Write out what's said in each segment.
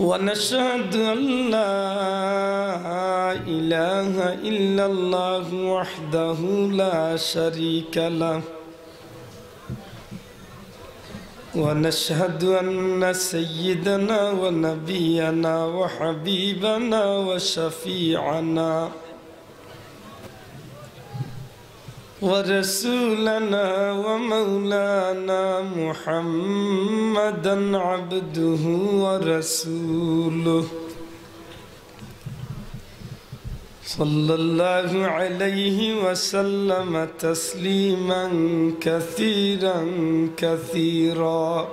ونشهد أن لا إله إلا الله وحده لا شريك له ونشهد أن سيدنا ونبينا وحبيبنا وشفيعنا ورسولنا ومولانا محمدا عبده ورسوله صلى الله عليه وسلم تسليما كثيرا كثيرا.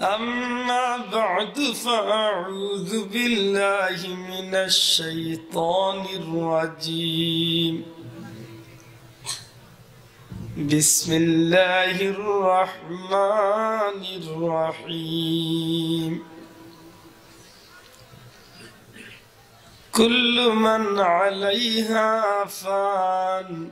أما بعد فأعوذ بالله من الشيطان الرجيم. بسم الله الرحمن الرحيم. كل من عليها فان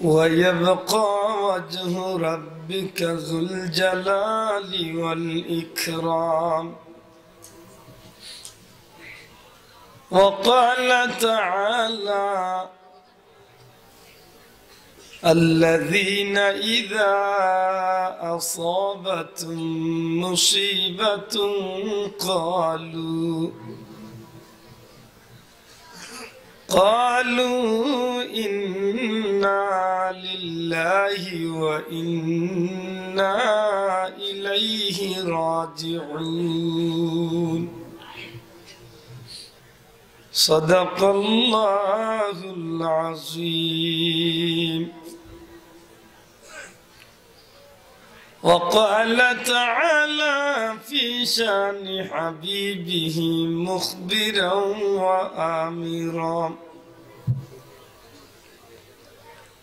ويبقى وجه ربك ذو الجلال والإكرام. وقال تعالى الذين إذا أصابتهم مصيبة قالوا إنا لله وإنا إليه راجعون. صدق الله العظيم. وقال تعالى في شان حبيبه مخبرا وآمرا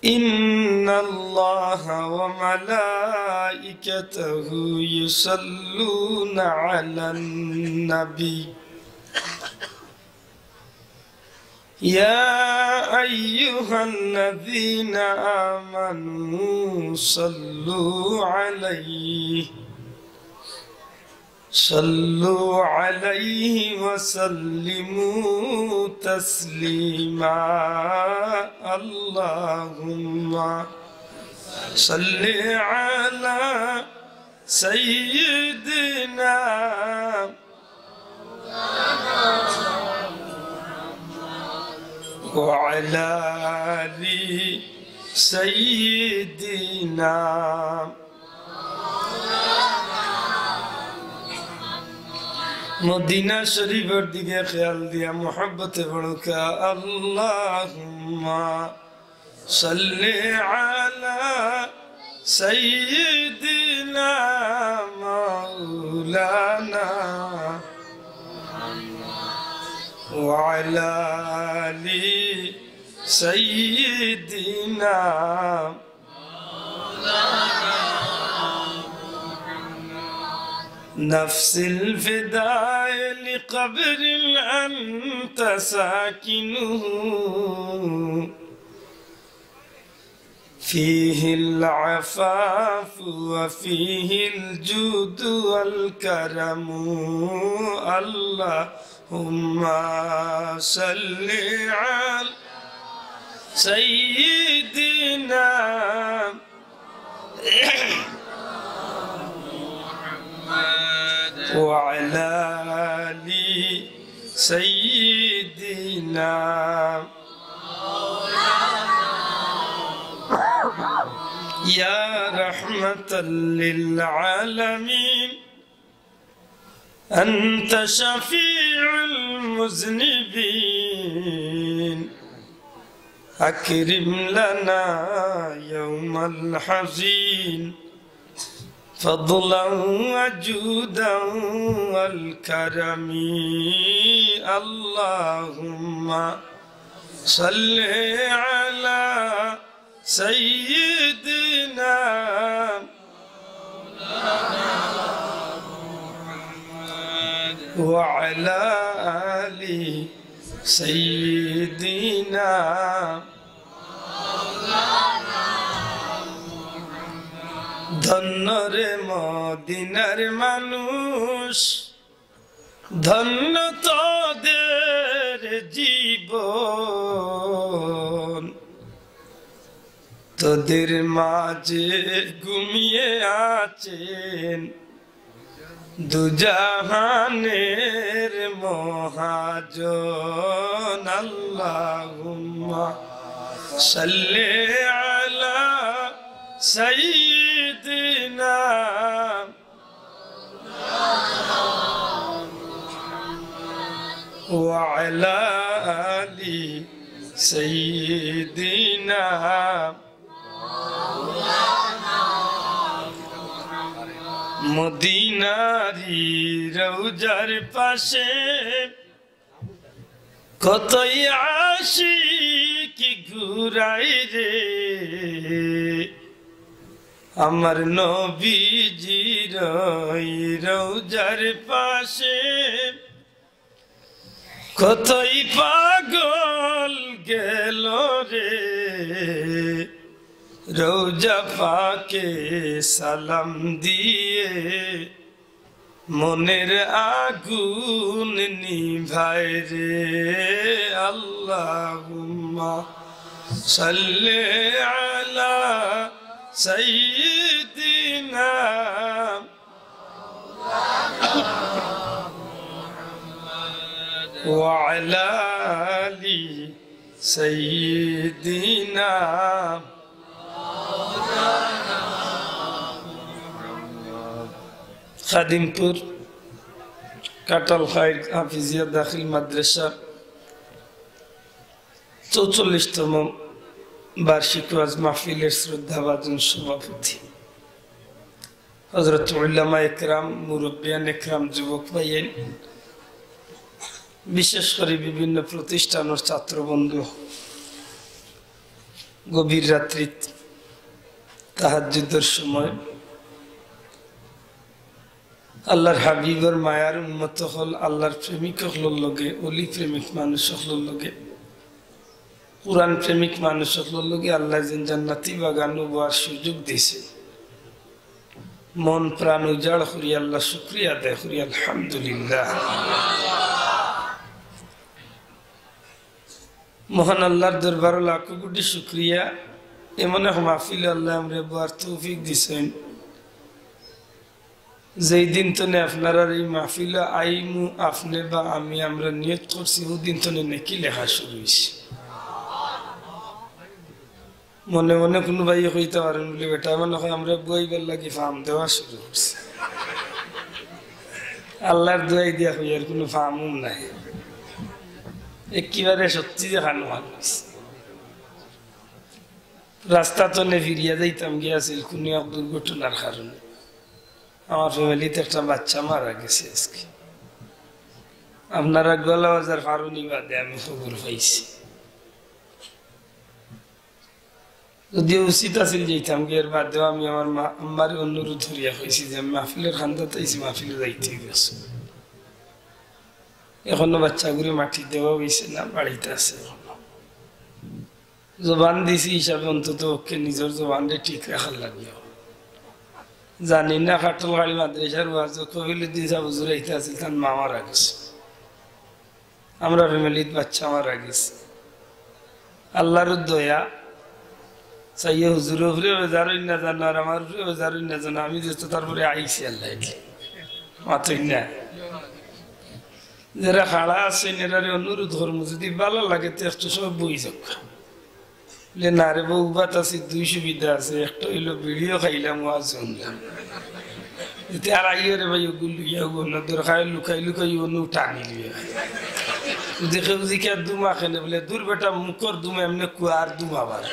إن الله وملائكته يصلون على النبي يا أيها الذين آمنوا صلوا عليه وسلموا تسليما. اللهم صل على سيدنا وعلى آل سيدنا. Medina शरीफर दिखे ख्याल दिया मोहब्बत बड़का अल्लाहुम्मा सल्ली अला सय्यिदिना मौलाना व अला आलि सय्यिदिना نفس الفداء لقبر أنت ساكنه فيه العفاف وفيه الجود والكرم. اللهم صل على سيدنا وعلى آل سيدنا. يا رحمة للعالمين أنت شفيع المذنبين أكرم لنا يوم الحزين فضلا وجودا والكرم. اللهم صل على سيدنا وعلى آل سيدنا. ধন্য রে মদিনার মানুষ ধন্য তোদের জীবন তোদের মাঝে ঘুমিয়ে আছেন দুজাহানের মহাজন আল্লাহুম্মা সাল্লি আলা সাইয়্যিদিনা ওয়া আলা আলি সাইয়্যিদিনা মদিনারি রওজার পাশে কতই আশিকি ঘুরাই রে আমার নবীজির রওজার পাশে কতই পাগল গেল রে রওজা পাকে সালাম দিয়ে মনের আগুন নিভায় রে আল্লাহুম্মা সাল্লি আলা সাইয়্যিদিনা ওয়া আলা আলি সাইয়্যিদিনা খাদিমপুর কাটাল খাইর হাফিজিয়া দাখিল মাদ্রাসা ৪৪তম বার্ষিক ওয়াজ মাহফিলের শ্রদ্ধাভাজন সভাপতি হযরত উলামা ইকরাম মুরব্বিয়ান ইকরাম যুবক ভাইয়ের বিশেষ করে বিভিন্ন প্রতিষ্ঠানের ছাত্র বন্ধু গভীর রাত্রি তাহাজ্জুদের সময় আল্লাহর হাবিবের মায়ার উম্মত হল আল্লাহর প্রেমিক হলর লগে অলি প্রেমিক মানুষ হলর লগে কুরআন প্রেমিক মানুষ হলর লগে আল্লাহ যেন জান্নাতি বাগান উবার সুযোগ দিয়েছে মন প্রাণ উজাড় করি আল্লাহ শুকরিয়া আদায় করি আলহামদুলিল্লাহ মহান আল্লাহর দরবারে লাখো কোটি শুকরিয়া এমন এক মাহফিল আল্লাহ আমরা বার তৌফিক দিছেন যেই দিন তনে আপনারা এই মাহফিলে আইমু আপনি বা আমি আমরা নিয়ত করছি ওই দিন তনে নাকি লেখা শুরু হয়েছে মনে মনে কোনো ভাই কইতে পারেন বলে বেটা মনে হয় আমরা বইবার লাগি ফার্ম দেওয়া শুরু করছি আল্লাহর দোয়াই দিয়া হই আর কোনো ফার্মও নাই একেবারে সত্যি দেখানো হয়েছে রাস্তা তনে ফিরিয়া যাইতাম গিয়াছিল কোনো এক দুর্ঘটনার কারণে আমার ফ্যামিলিতে একটা বাচ্চা মারা গেছে আজকে আপনারা গলা বাজার ফারুনি বাদে আমি খবর পাইছি যদিও উচিত আছিল যেতাম গিয়ে বাদেও আমি আমার আম্মারে অনুরোধ ধরিয়া হয়েছি যে আমি মাহফিলের খান্দাতে আইছি মাহফিলে যাইতে গেছে এখনো বাচ্চাগুলি মাটি দেওয়া হয়েছে না বাড়িতে আছে জবান দিছি হিসাবে অন্তত ওকে নিজের জবানটা ঠিক রাখার লাগবে জানি না কাটল গাড়ি মাদ্রাসার ওয়াজ কবিলুদ্দিন সাহেব হুজুর আইতে আছিল তার মা মারা গেছে আমরা ফ্যামিলির বাচ্চা মারা গেছে আল্লাহর দয়া চাইয়ে হুজুর উপরে যারই না জানো আর আমার উপরে যারই না জানো আমি যেহেতু তারপরে আইছি আল্লাহ মাতই না যারা খাড়া আছে এনারে অনুরোধ করবো যদি ভালো লাগে তো একটু সব বই যাক না রে বউ বাত আছে দুই সুবিধা আছে একটা হইলো ভিডিও খাইলাম ওয়াজ শুনলাম এতে আর আইও রে ভাই ওগুলো ইয়াগো না দরকার লুকাই লুকাই অনু টানি লিয়ে দেখে বুঝি আর দুমা খেলে বলে দূর বেটা মুখর দুমা এমনি কুয়ার দুমাবার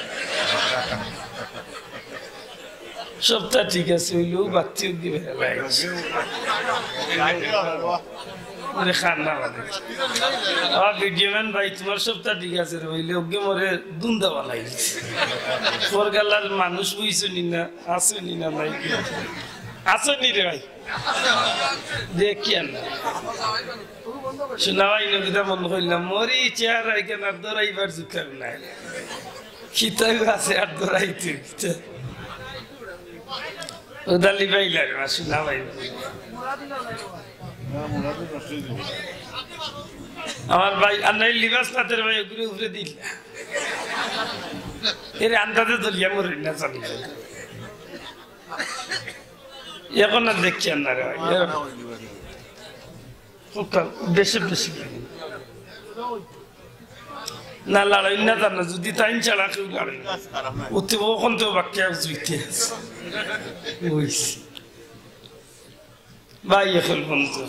সবটা ঠিক আছে হইলেও বাচ্চিও দিবে খান্না ভিডিও ম্যান ভাই তোমার সবটা ঠিক আছে রে ভাইলে ওকে মরে দুন্দা বানাই তোর গালার মানুষ বুঝছো নি না আসো নি না নাই আসো নি রে ভাই দেখি না শোনা ভাই নদীটা মন করলাম মরি চেয়ার আইকেন আর দৌড়াইবার জুকার নাই খিতাই আছে আর দৌড়াইতে উদালি পাইলার শুনা ভাই আমার ভাই আর নাই লিবাস নাতের ভাই ওগুলো উপরে দিল এর আন্দাজে দলিয়া মরে না জানি এখন আর দেখছি না রে ভাই বেশি বেশি না লড়াই না জানা যদি টাইম ছাড়া কেউ লড়াই উঠতে ওখান তো বাক্য জুইতে আছে ভাই এখন বন্ধু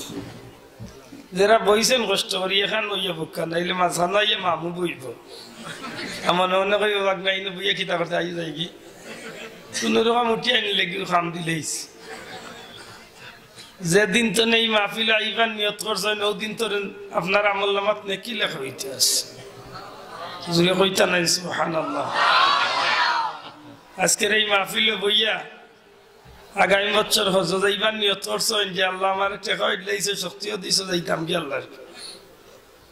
যারা বইছেন কষ্ট করি এখান বইয়া বুকা নাইলে মাঝখান ইয়ে মামু বইব আমার অনেক বাগ নাই বইয়া কিতা করতে আই যাই কি কোনো রকম উঠি আনিলে কি খাম দিলেইস যেদিন তো নেই মাহফিল আইবার নিয়ত করছেন ওদিন তো আপনার আমল নামাত নেকি লেখা হইতে আছে জুড়ে কইতা নাই সুবহানাল্লাহ আজকের এই মাহফিলে বইয়া আগামী বছর হজ যাইবার নিয়ত করছেন যে আল্লাহ আমার টাকা দিয়েছে শক্তিও দিছে যাইতাম কি আল্লাহর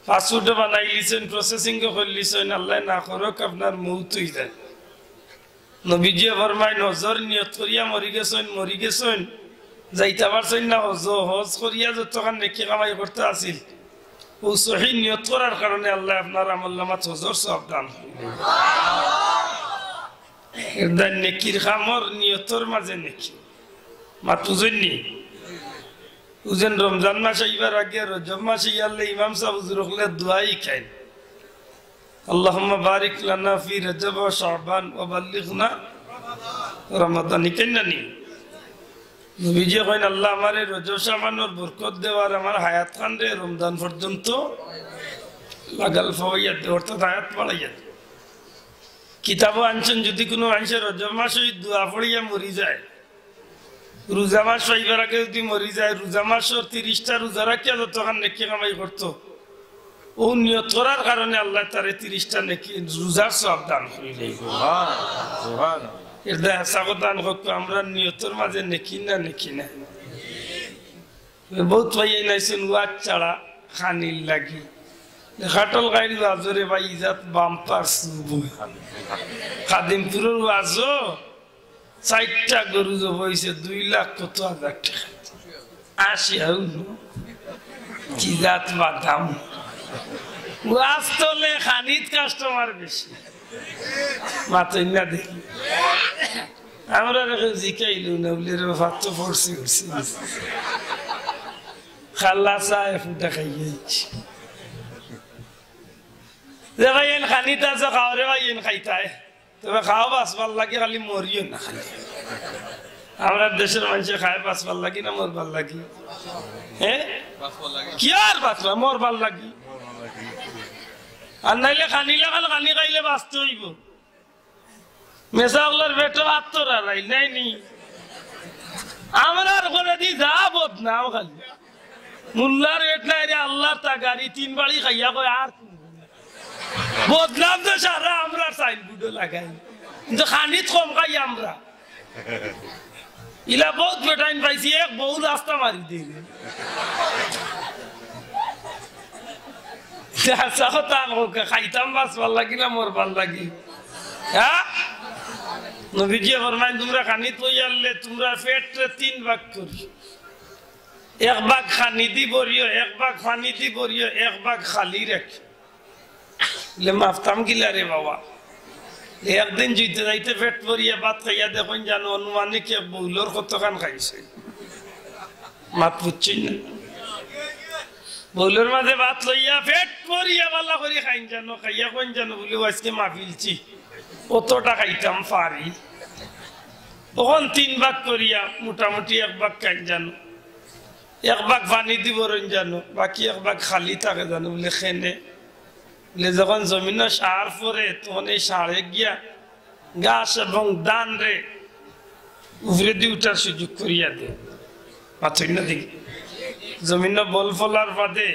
পাসপোর্ট বানাই লিছেন প্রসেসিং করে লিছেন আল্লাহ না করুক আপনার মৌত হয়ে যায় নবীজি ফরমায় নজর নিয়ত করিয়া মরি গেছেন যাইতে পারছেন না হজ করিয়া যতক্ষণ নেকি কামাই করতে আসিল ও সহি নিয়ত করার কারণে আল্লাহ আপনার আমল নামাত হজর সব দান নেকির খামর নিয়তর মাঝে নেকি মাত্র জন্যি উজেন রমজান মাস এইবার আগে রজব মাসে ইয়াল্লে ইমাম সাহেব হুজুর হলে দোয়াই খাই আল্লাহুম্মা বারিক লানা ফি রজব ওয়া শাবান ওয়া বাল্লিগনা রমাদান কেন নি নবীজি কইন আল্লাহ আমারে রজব শাবানের বরকত দেওয়ার আমার হায়াত খান রে রমজান পর্যন্ত লাগাল ফাওয়াইয়াত অর্থাৎ হায়াত বাড়াইয়া কিতাবও আনছেন যদি কোনো মানুষের রজব মাসে দোয়া পড়িয়া মরি যায় রোজা মাস পাইবার আগে যদি মরি যায় রোজা মাসের 30টা রোজা রাখিয়া যতক্ষণ নেকি কামাই করতো ও নিয়ত করার কারণে আল্লাহ তারে 30টা নেকি রোজার সব দান করিলে এর দেহ সাবধান হোক আমরা নিয়তর মাঝে নেকি না বহুত ভাই নাইছেন ওয়াজ ছাড়া খানির লাগি খাটল গাড়ি বাজরে ভাই ইজাত বাম্পার খাদিমপুরের ওয়াজও 4টা গরু হয়েছে 2 লাখ কত হাজার টাকা 80 কি জাত বাদাম ওয়াজ তোলে খানিত কাস্টমার বেশি মাতই না দেখি আমরা জিকাইলু না বলে ভাত তো পড়ছি খাল্লা চায় ফুটা খাইয়েছি যে ভাই এন খানিত আছে খাওয়ারে ভাই এন খাইতায় তবে খাওয়া বাঁচবার লাগে খালি মরিও না খালি আমরা দেশের মানুষে খায় বাঁচবার লাগি না মরবার লাগি হ্যাঁ কি আর বাঁচবা মরবার লাগি আর নাইলে খানিলে খানি খাইলে বাঁচতে হইব মেসাগুলোর পেটে আত্মরাই নাই নি আমরা করে দি যা বদনাও খালি মুল্লার রেট নাই রে আল্লাহ তা গাড়ি 3 বাড়ি খাইয়া কয় আর বদনাম তো সারা আমরা সাইনবোর্ডে লাগাই কিন্তু খানিত কম খাই আমরা ইলা বহুত বেটাইন পাইছি এক বহু রাস্তা মারি দিলে খাইতাম বাস ভাল লাগি না মোর ভাল লাগি হ্যাঁ নবীজি ফরমায় তোমরা খানিত লইয়ালে তোমরা পেট 3 ভাগ করি 1 ভাগ খানি দি ভরিও 1 ভাগ পানি দি ভরিও 1 ভাগ খালি রাখ ले माफताम गिला रे बाबा एक दिन जीते जाइते पेट भरिया बात खाइया देखो जानो अनुमानिक के बुलोर কতখান খাইছে মাত বুঝছিস না বুলোর মাঝে ভাত লইয়া পেট ভরিয়া বালা করে খাইন জানো খাইয়া কোন জানো বলে আজকে মাহফিলছি কতটা খাইতাম পারি তখন 3 ভাগ করিয়া মোটামুটি 1 ভাগ খাইন জানো 1 ভাগ পানি দিব রন জানো বাকি 1 ভাগ খালি থাকে জানো বলে খেনে যখন জমিন সার পরে তখন এই সারে গিয়া গাছ এবং দান রে উপরে দিয়ে উঠার সুযোগ করিয়া দে পাচ্ছেন না দেখি জমিন বল ফলার বাদে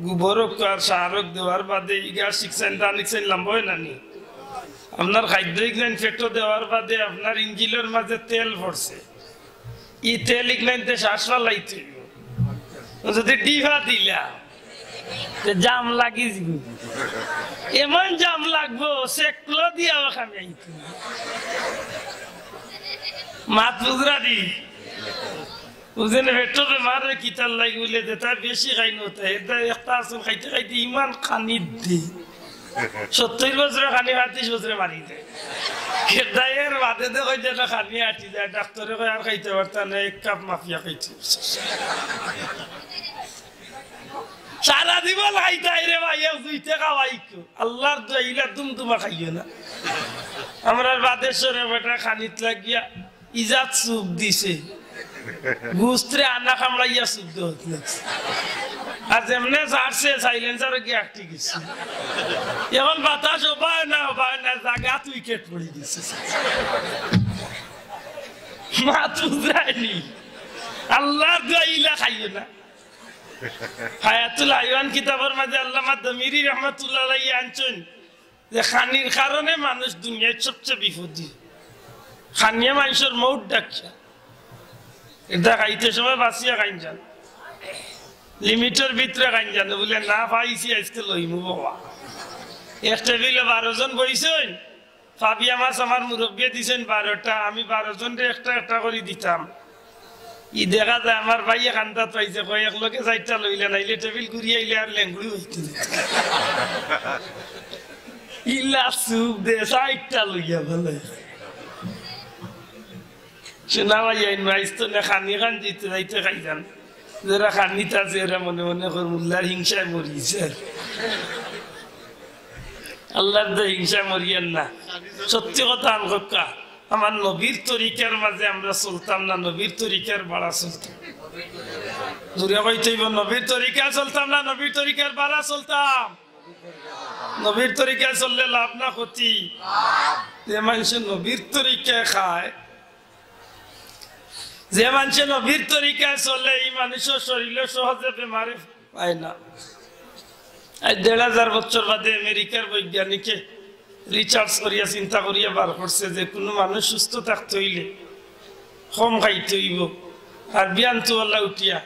গোবরক আর সারক দেওয়ার বাদে এই গাছ শিখছেন দান লিখছেন লম্বা হয় না নি আপনার খাদ্য ইগলেন ফেটো দেওয়ার বাদে আপনার ইঞ্জিলের মাঝে তেল ভরছে ই তেল ইগলেনতে শ্বাস লাইতে যদি ডিভা দিলা জাম লাগিস এমন জাম লাগবো সেকলো দিয়া খামি মাত বুঝরা দি বুঝেন পেটো বেমার কিতার লাগি বলে দেতা বেশি খাই নতা এটা একটা আসল খাইতে খাইতে ইমান খানি দি 70 বছরে খানি 38 বছরে মারি দেয় খেদায়ের বাদে দেখো যেটা খানি আটি যায় ডাক্তারে কয় আর খাইতে পারতা না এক কাপ মাফিয়া খাইতে সারা জীবন খাইতাই রে ভাই দুইটা খাওয়াই আল্লাহর দইলা দুমদুমা খাইও না আমরা বাদেশ্বরে বেটা খানিত লাগিয়া ইজাত সুপ দিছে গুস্ত্রে আনা কামড়াইয়া সুপ দিতে আর যেমনে যাচ্ছে সাইলেন্সার গিয়ে আটটি গেছে এখন বাতাস ওবায় না জায়গা তুই কেট পড়ে দিছে মা তুই আল্লাহর দইলা খাইও না হায়াতুল আইওয়ান কিতাবের মাঝে আল্লামা দমিরি রহমাতুল্লাহ আলাইহি আনছেন যে খানির কারণে মানুষ দুনিয়ায় সবচেয়ে বিপদী খানিয়া মানুষের মৌত ডাকিয়া এটা খাইতে সময় বাঁচিয়া খাইন যান লিমিটের ভিতরে খাইন যান বলে না পাইছি আজকে লইমু বাবা এক টেবিলে 12 জন বইছেন ফাবিয়া মাছ আমার মুরব্বী দিছেন 12টা আমি 12 জনরে একটা একটা করে দিতাম ই দেখা যায় আমার ভাইয়ে কান্দাত পাইছে কয়েক লোকে 4টা লইলে নাইলে টেবিল ঘুরিয়ে আইলে আর লেঙ্গুড়ি হইতে ইলা সুপ দে 4টা লইয়া ভালো শোনা ভাই আইন তো না খানি খান দিতে যাইতে খাইতাম যারা খানিটা যারা মনে মনে করে মুল্লার হিংসায় মরিয়েছে আল্লাহর তো হিংসা মরিয়েন না সত্যি কথা আনকা আমার নবীর তরিকার মাঝে আমরা চলতাম না নবীর তরিকার বাড়া চলতাম দূরে কইতেইব নবীর তরিকা চলতাম না নবীর তরিকার বাড়া চলতাম নবীর তরিকা চললে লাভ না ক্ষতি যে মানুষ নবীর তরিকা খায় যে মানুষ নবীর তরিকা চলে এই মানুষের শরীরে সহজে বেমারে পায় না আজ 1500 বছর বাদে আমেরিকার বৈজ্ঞানিকে রিসার্চ করিয়া চিন্তা করিয়া বার করছে যে কোনো মানুষ সুস্থ থাকতে হইলে কম খাইতে হইব আর বিয়ান্তবেলা উঠিয়া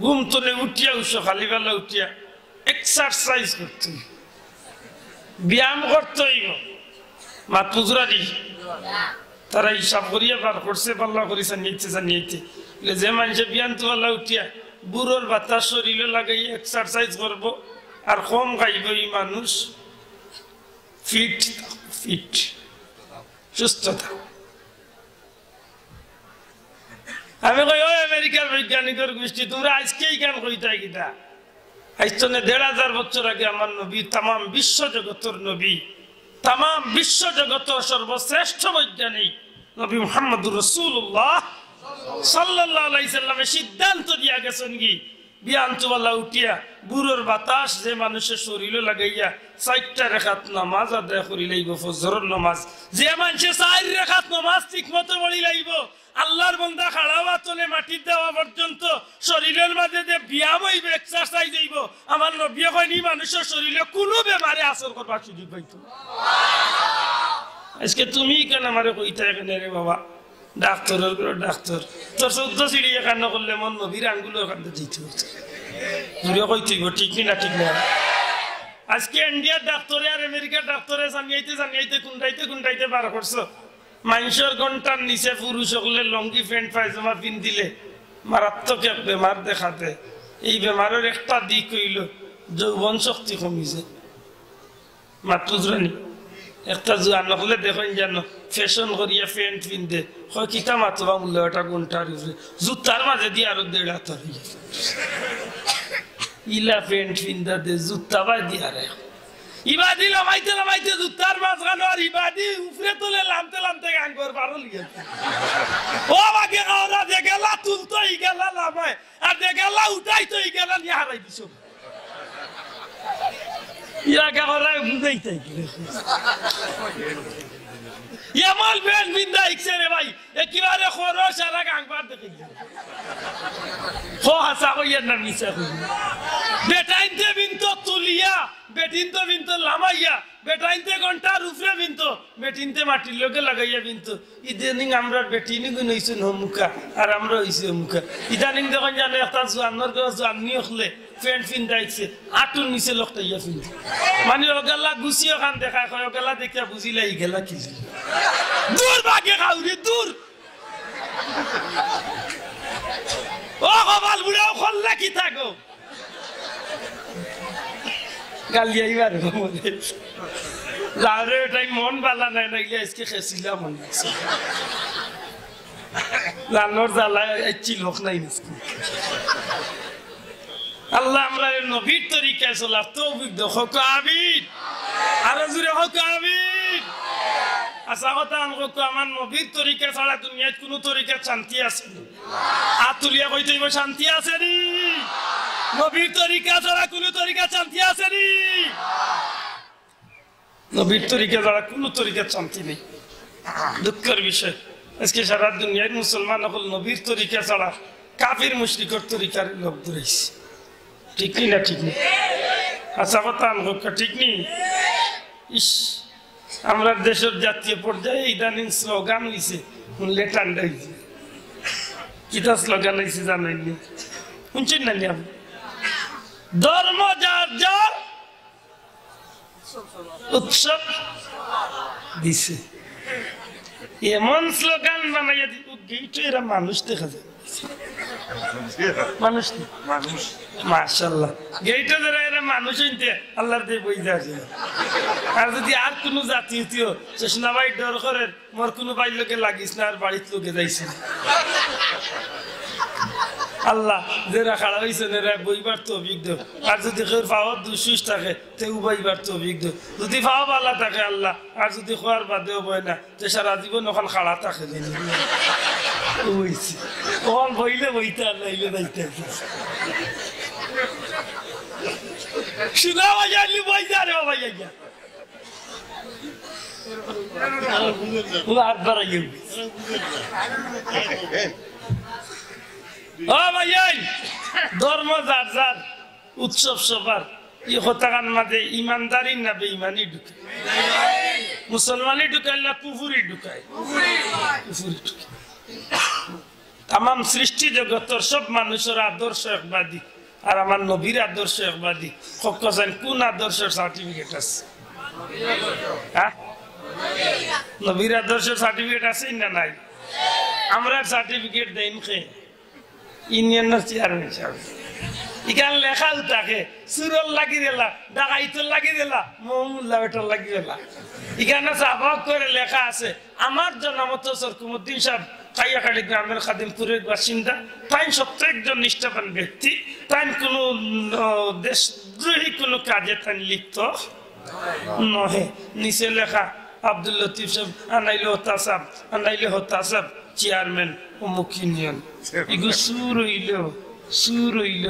ঘুম তোলে উঠিয়া খালি বেলা উঠিয়া এক্সারসাইজ করতে হইব ব্যায়াম করতে হইব মাতুজরারি তারা হিসাব করিয়া বার করছে পাল্লা করে জানিয়েছে যে মানুষে বিয়ান্তবেলা উঠিয়া বুড়োর বাতাস শরীরে লাগাইয়া এক্সারসাইজ করব আর কম খাইব এই মানুষ ফিট সুস্থ থাক আমি কই ওই আমেরিকার বৈজ্ঞানিকের গোষ্ঠী তোমরা আজকেই কেন কইতাই কিতা আজনে 1500 বছর আগে আমার নবী তাম বিশ্ব জগতের নবী তাম বিশ্ব জগতের সর্বশ্রেষ্ঠ বৈজ্ঞানিক নবী মুহাম্মদুর রাসূলুল্লাহ সাল্লাল্লাহু আলাইহি সাল্লামে সিদ্ধান্ত দিয়া গেছেন কি বিয়ান্তবেলা উঠিয়া বুড়োর বাতাস যে মানুষের শরীরে লাগাইয়া 4টা রাকাত নামাজ আদায় করি লাইব ফজরের নামাজ যে মানুষে 4 রাকাত নামাজ ঠিক মতো পড়ি লাইব আল্লাহর বান্দা খাড়াওয়া তোলে মাটি দেওয়া পর্যন্ত শরীরের মাঝে যে ব্যায়াম হইব এক্সারসাইজ হইব আমার নবী কইনি মানুষের শরীরে কোনো বেমারে আসর করবার সুযোগ পাইতো আজকে তুমি কেন আমারে কইতা কেন রে বাবা ডাক্তারের ডাক্তার তোর 14 সিঁড়ি কান্ন করলে মন নবীর আঙ্গুলো কান্দে দিতে হচ্ছে দূরে কইতেইব ঠিক না ঠিক না আজকে ইন্ডিয়ার ডাক্তারে আর আমেরিকার ডাক্তারে জানিয়াইতে কুন্ডাইতে বার করছো মানুষের ঘন্টার নিচে পুরুষ হলে লঙ্গি প্যান্ট পায়জামা পিন দিলে মারাত্মক এক বেমার দেখাতে এই বেমারের একটা দিক হইল যৌবন শক্তি কমিছে মাতুজরানি একটা জোয়ান হলে দেখেন জানো ফ্যাশন করিয়া প্যান্ট পিনতে হয় কিতা মাতবা মূল্য ওটা ঘন্টার উপরে জুতার মাঝে দিয়ে আরো 1.5 হাত ইলা প্যান্ট পিন্দা দে জুতা বাই দিয়া রে ইবাদি লামাইতে জুতার মাঝখানে আর ইবাদি উপরে তোলে লামতে গান কর পারো লিয়ে ও বাগে ওরা যে গেলা তুলতো ই গেলা লামায় আর যে গেলা উঠাইতো ই গেলা নিয়ে হারাই দিছো ইয়া গাওরা বুঝাইতাই কি ইয়ামাল বেন বিন্দা ইকসরে ভাই একেবারে খরচ আর গাংবার দেখি খো হাসা কইয়া না মিছা কই বেটাইতে বিনতো তুলিয়া বেটিনতো বিনতো লামাইয়া বেটাইতে ঘন্টার উপরে বিনতো বেটিনতে মাটির লগে লাগাইয়া বিনতো ইদানিং আমরা বেটিনি গুণ হইছুন হমুকা আর আমরা হইছি হমুকা ইদানিং যখন জানে একটা জোয়ানোর জোয়ানি হলে প্যান্ট ফিন্দাইছে আটুর নিচে লকটাইয়া ফিনতে মানে ওগালা গুছিও খান দেখা কয় ওগালা দেখিয়া বুঝিলাই গেলা কি দূর ভাগে খাউরি দূর কি থাকো গালি আইবার বলে যারে এটাই মন বালা নাই নাইলে আজকে খেছিলাম মনে আছে জানোর জ্বালা ছিল নাই আল্লাহ আমরা নবীর তরিকায় চলার তৌফিক দাও হক আমিন আর জুরে হক আমিন আশা কথা আমগো আমার নবীর তরিকা ছাড়া দুনিয়ায় কোনো তরিকা শান্তি আছে না আতুলিয়া কইতে হইব শান্তি আছে নি নবীর তরিকা ছাড়া কোনো তরিকা শান্তি আছে নি নবীর তরিকা ছাড়া কোনো তরিকা শান্তি নেই দুঃখের বিষয় আজকে সারা দুনিয়ার মুসলমান হল নবীর তরিকা ছাড়া কাফির মুশরিকের তরিকার লোক দূরেছে ঠিক নেই না ঠিক নেই আশা কথা আমগো ঠিক নেই ইস আমরা দেশের জাতীয় পর্যায়ে ইদানিং স্লোগান হয়েছে শুনলে ঠান্ডা হয়েছে কিতা স্লোগান হয়েছে জানাইনি শুনছেন না আপনি ধর্ম যার যার উৎসব দিছে এমন স্লোগান বানাইয়া গেইটো এরা মানুষ দেখা যায় মানুষ মানুষ মাশাআল্লাহ গেইটো যারা এরা মানুষ হইতে আল্লাহর দিয়ে বই যায় আর যদি আর কোনো জাতি হইতো চেষ্টা ভাই ডর করে মোর কোনো ভাই লোকে লাগিস না আর বাড়িতে লোকে যাইছে আল্লাহ যারা খাড়া হয়েছেন এরা বইবার তো অভিজ্ঞ আর যদি কেউ পাওয়ার দুশুষ থাকে তেও বইবার তো অভিজ্ঞ যদি পাওয়া ভালো থাকে আল্লাহ আর যদি খোয়ার বাদেও বই না তো সারা জীবন ওখান খাড়া থাকে বইছে ওখান বইলে বইতে আর নাইলে যাইতে শুনা বাজাইলি বই যা রে বাবা যাইয়া আর বাড়াই ধর্ম যার যার উৎসব সবার ই হতাকার মাঝে ইমানদারি না বেঈমানি ঢুকে মুসলমানি ঢুকায় না কুফুরি ঢুকায় তাম সৃষ্টি জগতের সব মানুষের আদর্শ একবাদী আর আমার নবীর আদর্শ একবাদী কোন আদর্শের সার্টিফিকেট আছে নবীর আদর্শের সার্টিফিকেট আছে না নাই আমরা সার্টিফিকেট দেন খে ইউনিয়নের চেয়ারম্যান সাহেব এখানে লেখা থাকে সুরল লাগি দিলা ডাকাইতর লাগি দিলা মহমুল্লাহ বেটার লাগি দিলা এখানে সাবাক করে লেখা আছে আমার জনমত সরকুমুদ্দিন সাহেব কাইয়াখালী গ্রামের খাদিমপুরের বাসিন্দা তাই সত্য একজন নিষ্ঠাবান ব্যক্তি তাই কোনো দেশদ্রোহী কোনো কাজে তাই লিপ্ত নহে নিচে লেখা আব্দুল লতিফ সাহেব আনাইলে হতা সাহেব আনাইলে হতা সাহেব চেয়ারম্যান অমুক ইউনিয়ন ইগু সুর হইল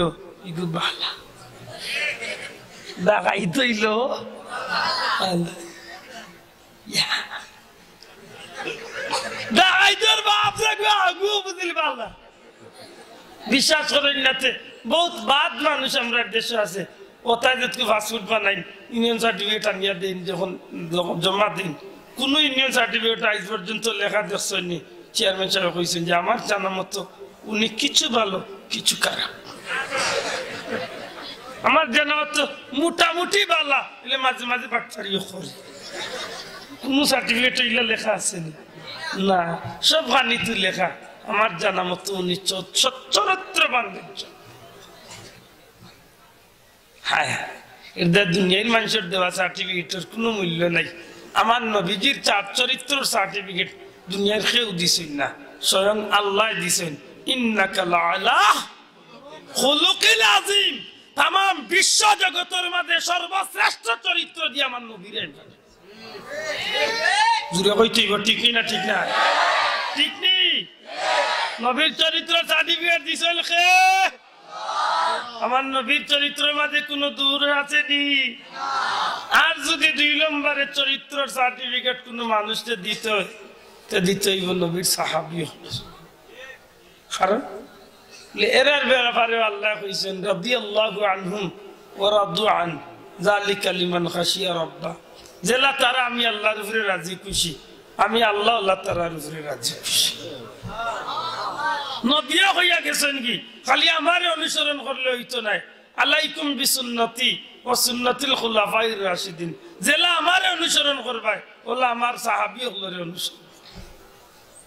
ইগু বালা ডাকাইত হইল ডাকাইতর বাপ থাকবে আগু বুঝলি বালা বিশ্বাস করেন নাতে বহুত বাদ মানুষ আমরা দেশে আছে ওটাই যদি ফাস্টফুড বানাই ইউনিয়ন সার্টিফিকেট আনিয়া দিন যখন জমা দিন কোনো ইউনিয়ন সার্টিফিকেট আজ পর্যন্ত লেখা দেখছেন চেয়ারম্যান সাহেব কইছেন যে আমার জানা মতো উনি কিছু ভালো কিছু খারাপ আমার জানা মতো মোটামুটি ভালো এলে মাঝে মাঝে বাটফারিও করে কোনো সার্টিফিকেট এগুলো লেখা আছে না সব গানিতে লেখা আমার জানা মতো উনি চরিত্রবান হ্যাঁ এটা দুনিয়ার মানুষের দেওয়া সার্টিফিকেটের কোনো মূল্য নাই আমার নবীজির চরিত্র সার্টিফিকেট দুনিয়ার কেউ দিছেন না স্বয়ং আল্লাহ দিছেন ইন্নাকা লাআলা খুলুকিল আযীম तमाम বিশ্ব জগতের মধ্যে সর্বশ্রেষ্ঠ চরিত্র দিয়ে আমার নবীর জুড়ে কইতে ঠিক না ঠিক না ঠিক নেই নবীর চরিত্র সার্টিফিকেট দিছেন কে আমার নবীর চরিত্রের মধ্যে কোনো দূর আছে নি আর যদি 2 নম্বরের চরিত্রের সার্টিফিকেট কোনো মানুষকে দিতে হয় তে দিতেই নবীর সাহাবী কারণ এরার ব্যাপারে আল্লাহ কইছেন রাদিয়াল্লাহু আনহুম ওয়া রাদু আন যালিকা লিমান খাশিয়া রাব্বা জেলা তারা আমি আল্লাহর উপরে রাজি খুশি আমি আল্লাহ আল্লাহ তাআলার উপরে রাজি খুশি নবিয়া হইয়া গেছেন কি খালি আমারে অনুসরণ করলে হইতো না আলাইকুম বিসুন্নতি ওয়া সুন্নাতিল খুলাফায়ে রাশিদিন জেলা আমারে অনুসরণ করবাই ওলা আমার সাহাবী হলরে অনুসরণ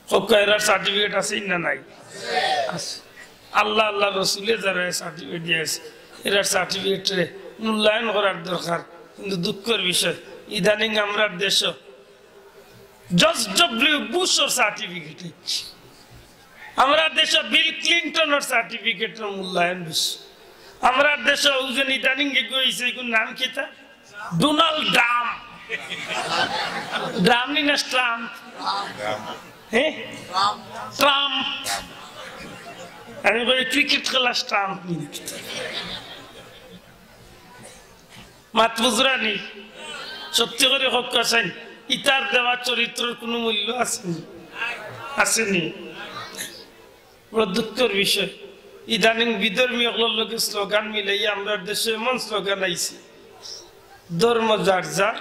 কোকায়রার সার্টিফিকেট আছে না নাই আছে আল্লাহ আল্লাহ রসুলে যারা সার্টিফিকেট দিয়েছে এরা সার্টিফিকেটে মূল্যায়ন করার দরকার। কিন্তু দুঃখের বিষয় ইদানিং আমরা দেশ জর্জ ডব্লিউ বুশের সার্টিফিকেট, আমরা দেশ বিল ক্লিন্টনের সার্টিফিকেটের মূল্যায়ন বেশি। আমরা দেশ ওজন ইদানিং গেছে নাম কি তা ডোনাল্ড ট্রাম্প, ট্রাম্প নি না ট্রাম্প, হ্যাঁ ট্রাম্প, আমি বলি ক্রিকেট খেলা ট্রাম্প নি মাত বুঝরানি সত্যি করে হক আছেন ইতার দেওয়া চরিত্রের কোনো মূল্য আসেনি, আসেনি। বড় দুঃখের বিষয় ইদানিং বিধর্মী লোকের স্লোগান মিলাই আমরা দেশে এমন স্লোগান আইছে ধর্ম যার যার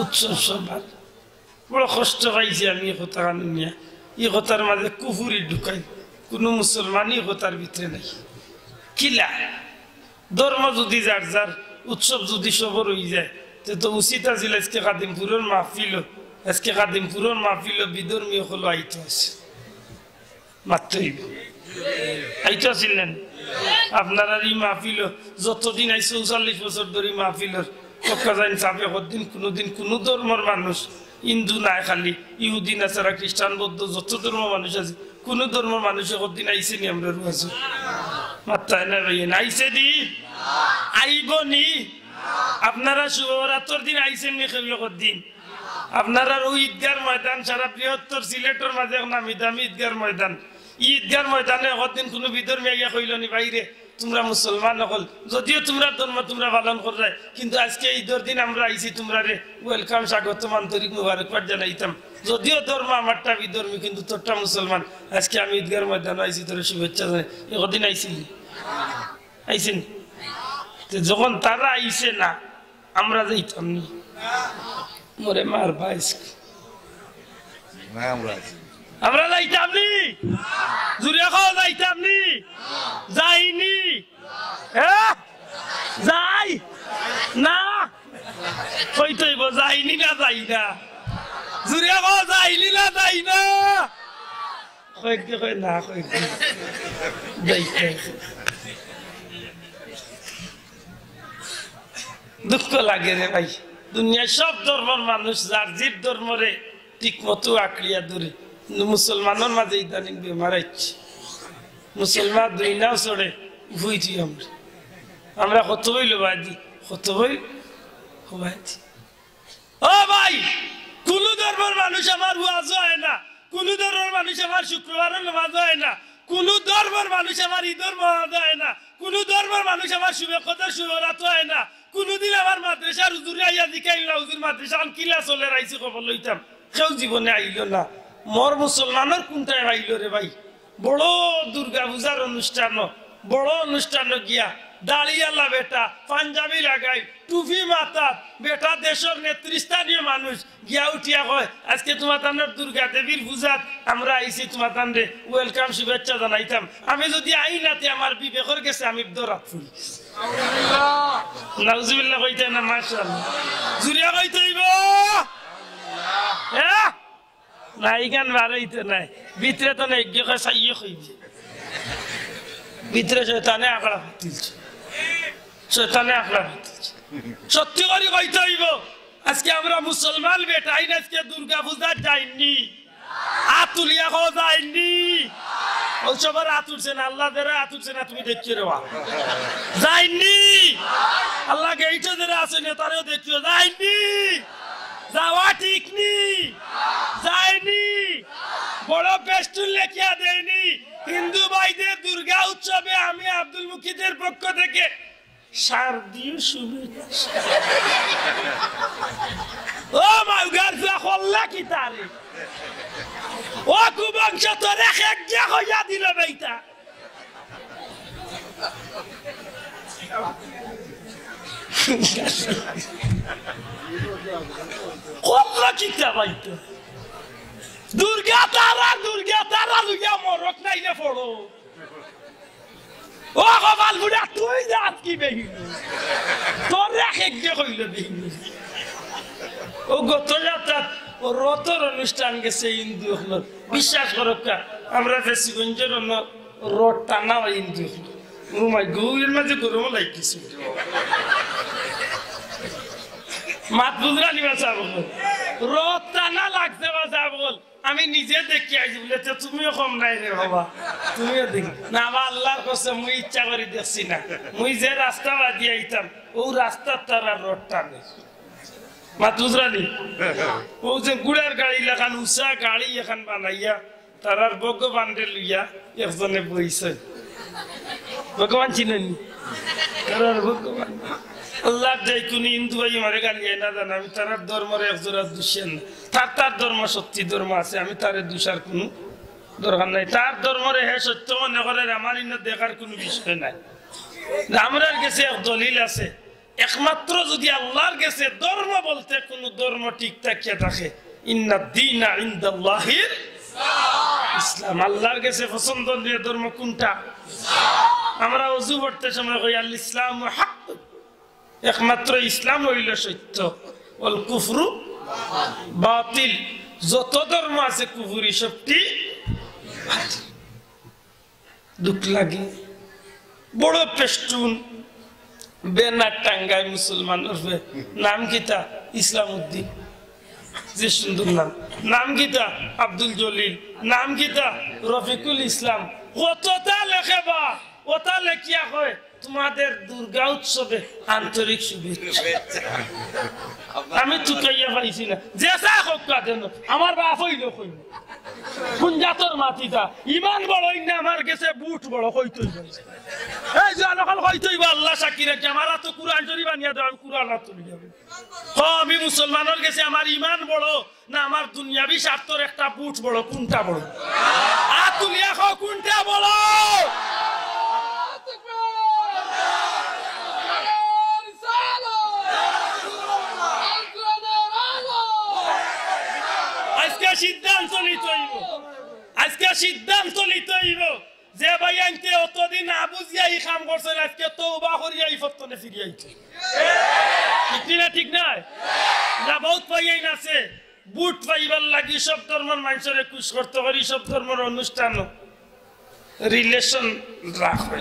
উৎসব সবার। বড় কষ্ট পাইছি আমি এই কথা নিয়ে, এই কথার মাঝে কুফুরি ঢুকাই, কোনো মুসলমানই কথার ভিতরে নাই। কিলা ধর্ম যদি যার যার উৎসব যদি সবর হয়ে যায় তো উচিত আছিল আজকে কাদিমপুরের মাহফিল, আজকে কাদিমপুরের মাহফিল বিধর্মী হলো আইতে আছে মাত্রই আইতে আসিলেন আপনার আর এই মাহফিল যতদিন আইসে ৪৪ বছর ধরে মাহফিলের পক্কা যাইন চাপে কদিন কোনোদিন কোনো ধর্মের মানুষ হিন্দু নাই খালি ইহুদি নাছাড়া খ্রিস্টান বৌদ্ধ যত ধর্ম মানুষ আছে কোনো ধর্মের মানুষে কদিন আইসে নি আমরা রয়েছে মাত্রায় না ভাই আইসে দি আইব নি। আপনারা শুভরাত্রির দিন আইসেন নি দিন আপনারা ওই ঈদগার ময়দান সারা বৃহত্তর সিলেটের মাঝে নামি দামি ঈদগার ময়দান, ঈদগার ময়দানে কদিন কোনো বিধর্মী আইয়া কইল নি বাইরে তোমরা মুসলমান হল যদিও তোমরা ধর্ম তোমরা পালন করে কিন্তু আজকে ঈদের দিন আমরা আইছি তোমরা রে ওয়েলকাম স্বাগত আন্তরিক মুবারকবাদ জানাইতাম। যদিও ধর্ম আমারটা বিধর্মী কিন্তু তোরটা মুসলমান, আজকে আমি ঈদগার ময়দানে আইছি তোর শুভেচ্ছা জানাই। একদিন আইছিলি আইসেন যখন তারা আইসে না আমরা যাইতাম নি মরে মার ভাইস আমরা যাইতাম নি জুড়ে খাওয়া যাইতাম নি যাইনি যাই না কইতইব যাইনি না যাই না জুড়ে খাওয়া যাইনি না যাই না কই না কই যাইতে দুঃখ লাগে রে ভাই। দুনিয়ায় সব ধর্মের মানুষ যার জীব ধর্মরে ঠিক মতো আঁকড়িয়া ধরে, কিন্তু মুসলমানের মাঝে ইদানিং বেমার আইছে। মুসলমান দুই নাও চড়ে ভুইছি আমরা কত বইল বাদি কত বই হবাইছি। ও ভাই কোন ধর্মের মানুষ আমার ওয়াজ হয় না, কোন ধর্মের মানুষ আমার শুক্রবারের নামাজ হয় না, কোন ধর্মের মানুষ আমার ঈদের নামাজ হয় না, কোন ধর্মের মানুষ আমার শুভেচ্ছা শুভরাত হয় না। কোনদিন আমার মাদ্রাসার হুজুরে আইয়া দিকাইল না হুজুর মাদ্রাসা কিলা চলে রাইছে খবর লইতাম, কেউ জীবনে আইল না। মোর মুসলমানের কোনটায় আইল রে ভাই? বড় দুর্গা পূজার অনুষ্ঠান, বড় অনুষ্ঠান গিয়া দাঁড়িয়ালা বেটা পাঞ্জাবি লাগাই টুপি মাথা বেটা দেশের নেতৃস্থানীয় মানুষ গিয়া উঠিয়া কয় আজকে তোমার তান্ডের দুর্গা দেবীর পূজাত আমরা আইছি তোমার তান্ডে ওয়েলকাম শুভেচ্ছা জানাইতাম। আমি যদি আই নাতে আমার বিবেকের গেছে আমি দরাত ফুল নাউজুবিল্লাহ কইতে না মাশাআল্লাহ জুরিয়া কইতে হইব নাই গান বাড়াইতে নাই ভিতরে তো নাই গিয়ে সাইয়ে কইবে ভিতরে শয়তানে আকড়া ফাটিলছে, শয়তানে আকড়া ফাটিলছে। সত্যি করে কইতে হইব আজকে আমরা মুসলমান বেটা আইন আজকে দুর্গা পূজা যাইনি আতুলিয়া খাওয়া যায়নি ও সবার আতুরছে না আল্লাহ দেরা আতুরছে না তুমি দেখছো রে যাইনি আল্লাহ গেইটা দেরা আছে না তারেও দেখছো যাইনি যাওয়া ঠিক নি যায়নি বড় পেস্টুল লেখিয়া দেয়নি। হিন্দু ভাইদের দুর্গা উৎসবে আমি আব্দুল মুকিদের পক্ষ থেকে শারদীয় শুভেচ্ছা। ও মাউগার করলা কি তারে ও কুবংশ তোরে এক যে হইয়া দিল বেইটা করলা কি তারাইতো দুর্গা তারা লুইয়া মরক নাইলে পড়ো ও কপাল বুড়া তুই যাত কি বেহিল তোর এক যে কইল বেহিল ও গত যাত্রা ও রতর অনুষ্ঠান গেছে হিন্দু হল বিশ্বাস করক আমরা ফেসিগঞ্জের রড টানা হয় কিন্তু রুমাই গৌরের মাঝে গরমও লাগতেছে মাত বুঝরা নিবা চাবল রড টানা লাগছে বা চাবল আমি নিজে দেখি আইছি বলে তুমিও কম নাই রে বাবা তুমিও দেখি না বা আল্লাহর কসম মুই ইচ্ছা করে দেখছি না মুই যে রাস্তা বাদি আইতাম ও রাস্তার তারা রড টানে মাত বুঝরা নি ও যে গুড়ার গাড়ি লাগান উষা গাড়ি এখন বানাইয়া তারার ভগবানরে লইয়া একজনে বইছে ভগবান চিনেন তারার ভগবান আল্লাহ যাই কোন হিন্দু ভাই মারে গালি না জান আমি তারার ধর্মের একজোড়া দুষেন না তার ধর্ম সত্যি ধর্ম আছে আমি তারে দুষার কোন দরকার নাই তার ধর্মরে হে সত্য মনে করে আমার ইন্ন দেখার কোন বিষয় নাই আমরার কাছে এক দলিল আছে একমাত্র যদি আল্লাহর কাছে ধর্ম বলতে কোন ধর্ম ঠিক থাকিয়া থাকে ইন্না দীনা ইনদাল্লাহির ইসলাম আল্লাহর কাছে পছন্দনীয় ধর্ম কোনটা আমরা ওযু করতে সময় কই আল ইসলাম হক একমাত্র ইসলাম হইল সত্য ওয়াল কুফরু বাতিল যত ধর্ম আছে কুফরি সবটি দুঃখ লাগে বড় পেস্টুন বেনার টাঙ্গায় মুসলমানের নাম কিতা ইসলাম উদ্দিন যে সুন্দর নাম নাম গীতা আব্দুল জলিল নাম গীতা রফিকুল ইসলাম কতটা লেখে বা ওটা লেখিয়া হয় তোমাদের দুর্গা উৎসবে আন্তরিক শুভেচ্ছা আমি চুকাইয়া পাইছি না যে চা হোক কেন আমার বাপ হইল কইল কোন জাতর মাটিটা ইমান বড় না আমার কাছে বুট বড় হইতই এই জানকাল হইতই আল্লাহ সাক্ষী রেখে আমার তো কুরআন শরীফ আনিয়া দাও আমি কুরআন হাত তুলি যাব আমি মুসলমানের কাছে আমার ইমান বড় না আমার দুনিয়াবি স্বার্থের একটা বুট বড় কোনটা বড় হাত তুলিয়া খাও কোনটা বড় সিদ্ধান্ত নিতে হইব আজকে সিদ্ধান্ত নিতে হইব যে ভাই আনতে অতদিন না বুঝিয়া এই কাম করছে আজকে তওবা করিয়া এই ফতনে ফিরে আইছে ঠিক না ঠিক নাই না বহুত পাইয়াই আছে বুট পাইবার লাগি সব ধর্মের মানুষের খুশ করতে পারি সব ধর্মের অনুষ্ঠান রিলেশন রাখবে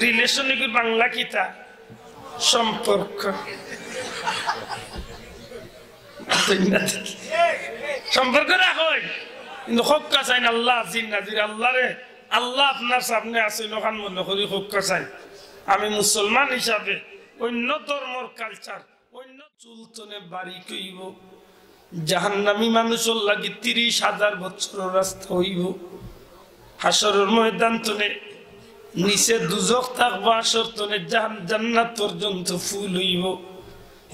রিলেশন এগুলো বাংলা কিতা সম্পর্ক সম্পর্ক রাখই কিন্তু হক্কা চাইন আল্লাহ জিন নাজির আল্লাহ রে আল্লাহ আপনার সামনে আছে লোকান মনে করি হক্কা চাই আমি মুসলমান হিসাবে অন্য ধর্মের কালচার অন্য চুলতনে বাড়ি কইব জাহান্নামী মানুষের লাগি 30,000 বছর রাস্তা হইব হাসরের ময়দান তনে নিচে দুজক থাকবো আসর তনে জান্নাত পর্যন্ত ফুল হইব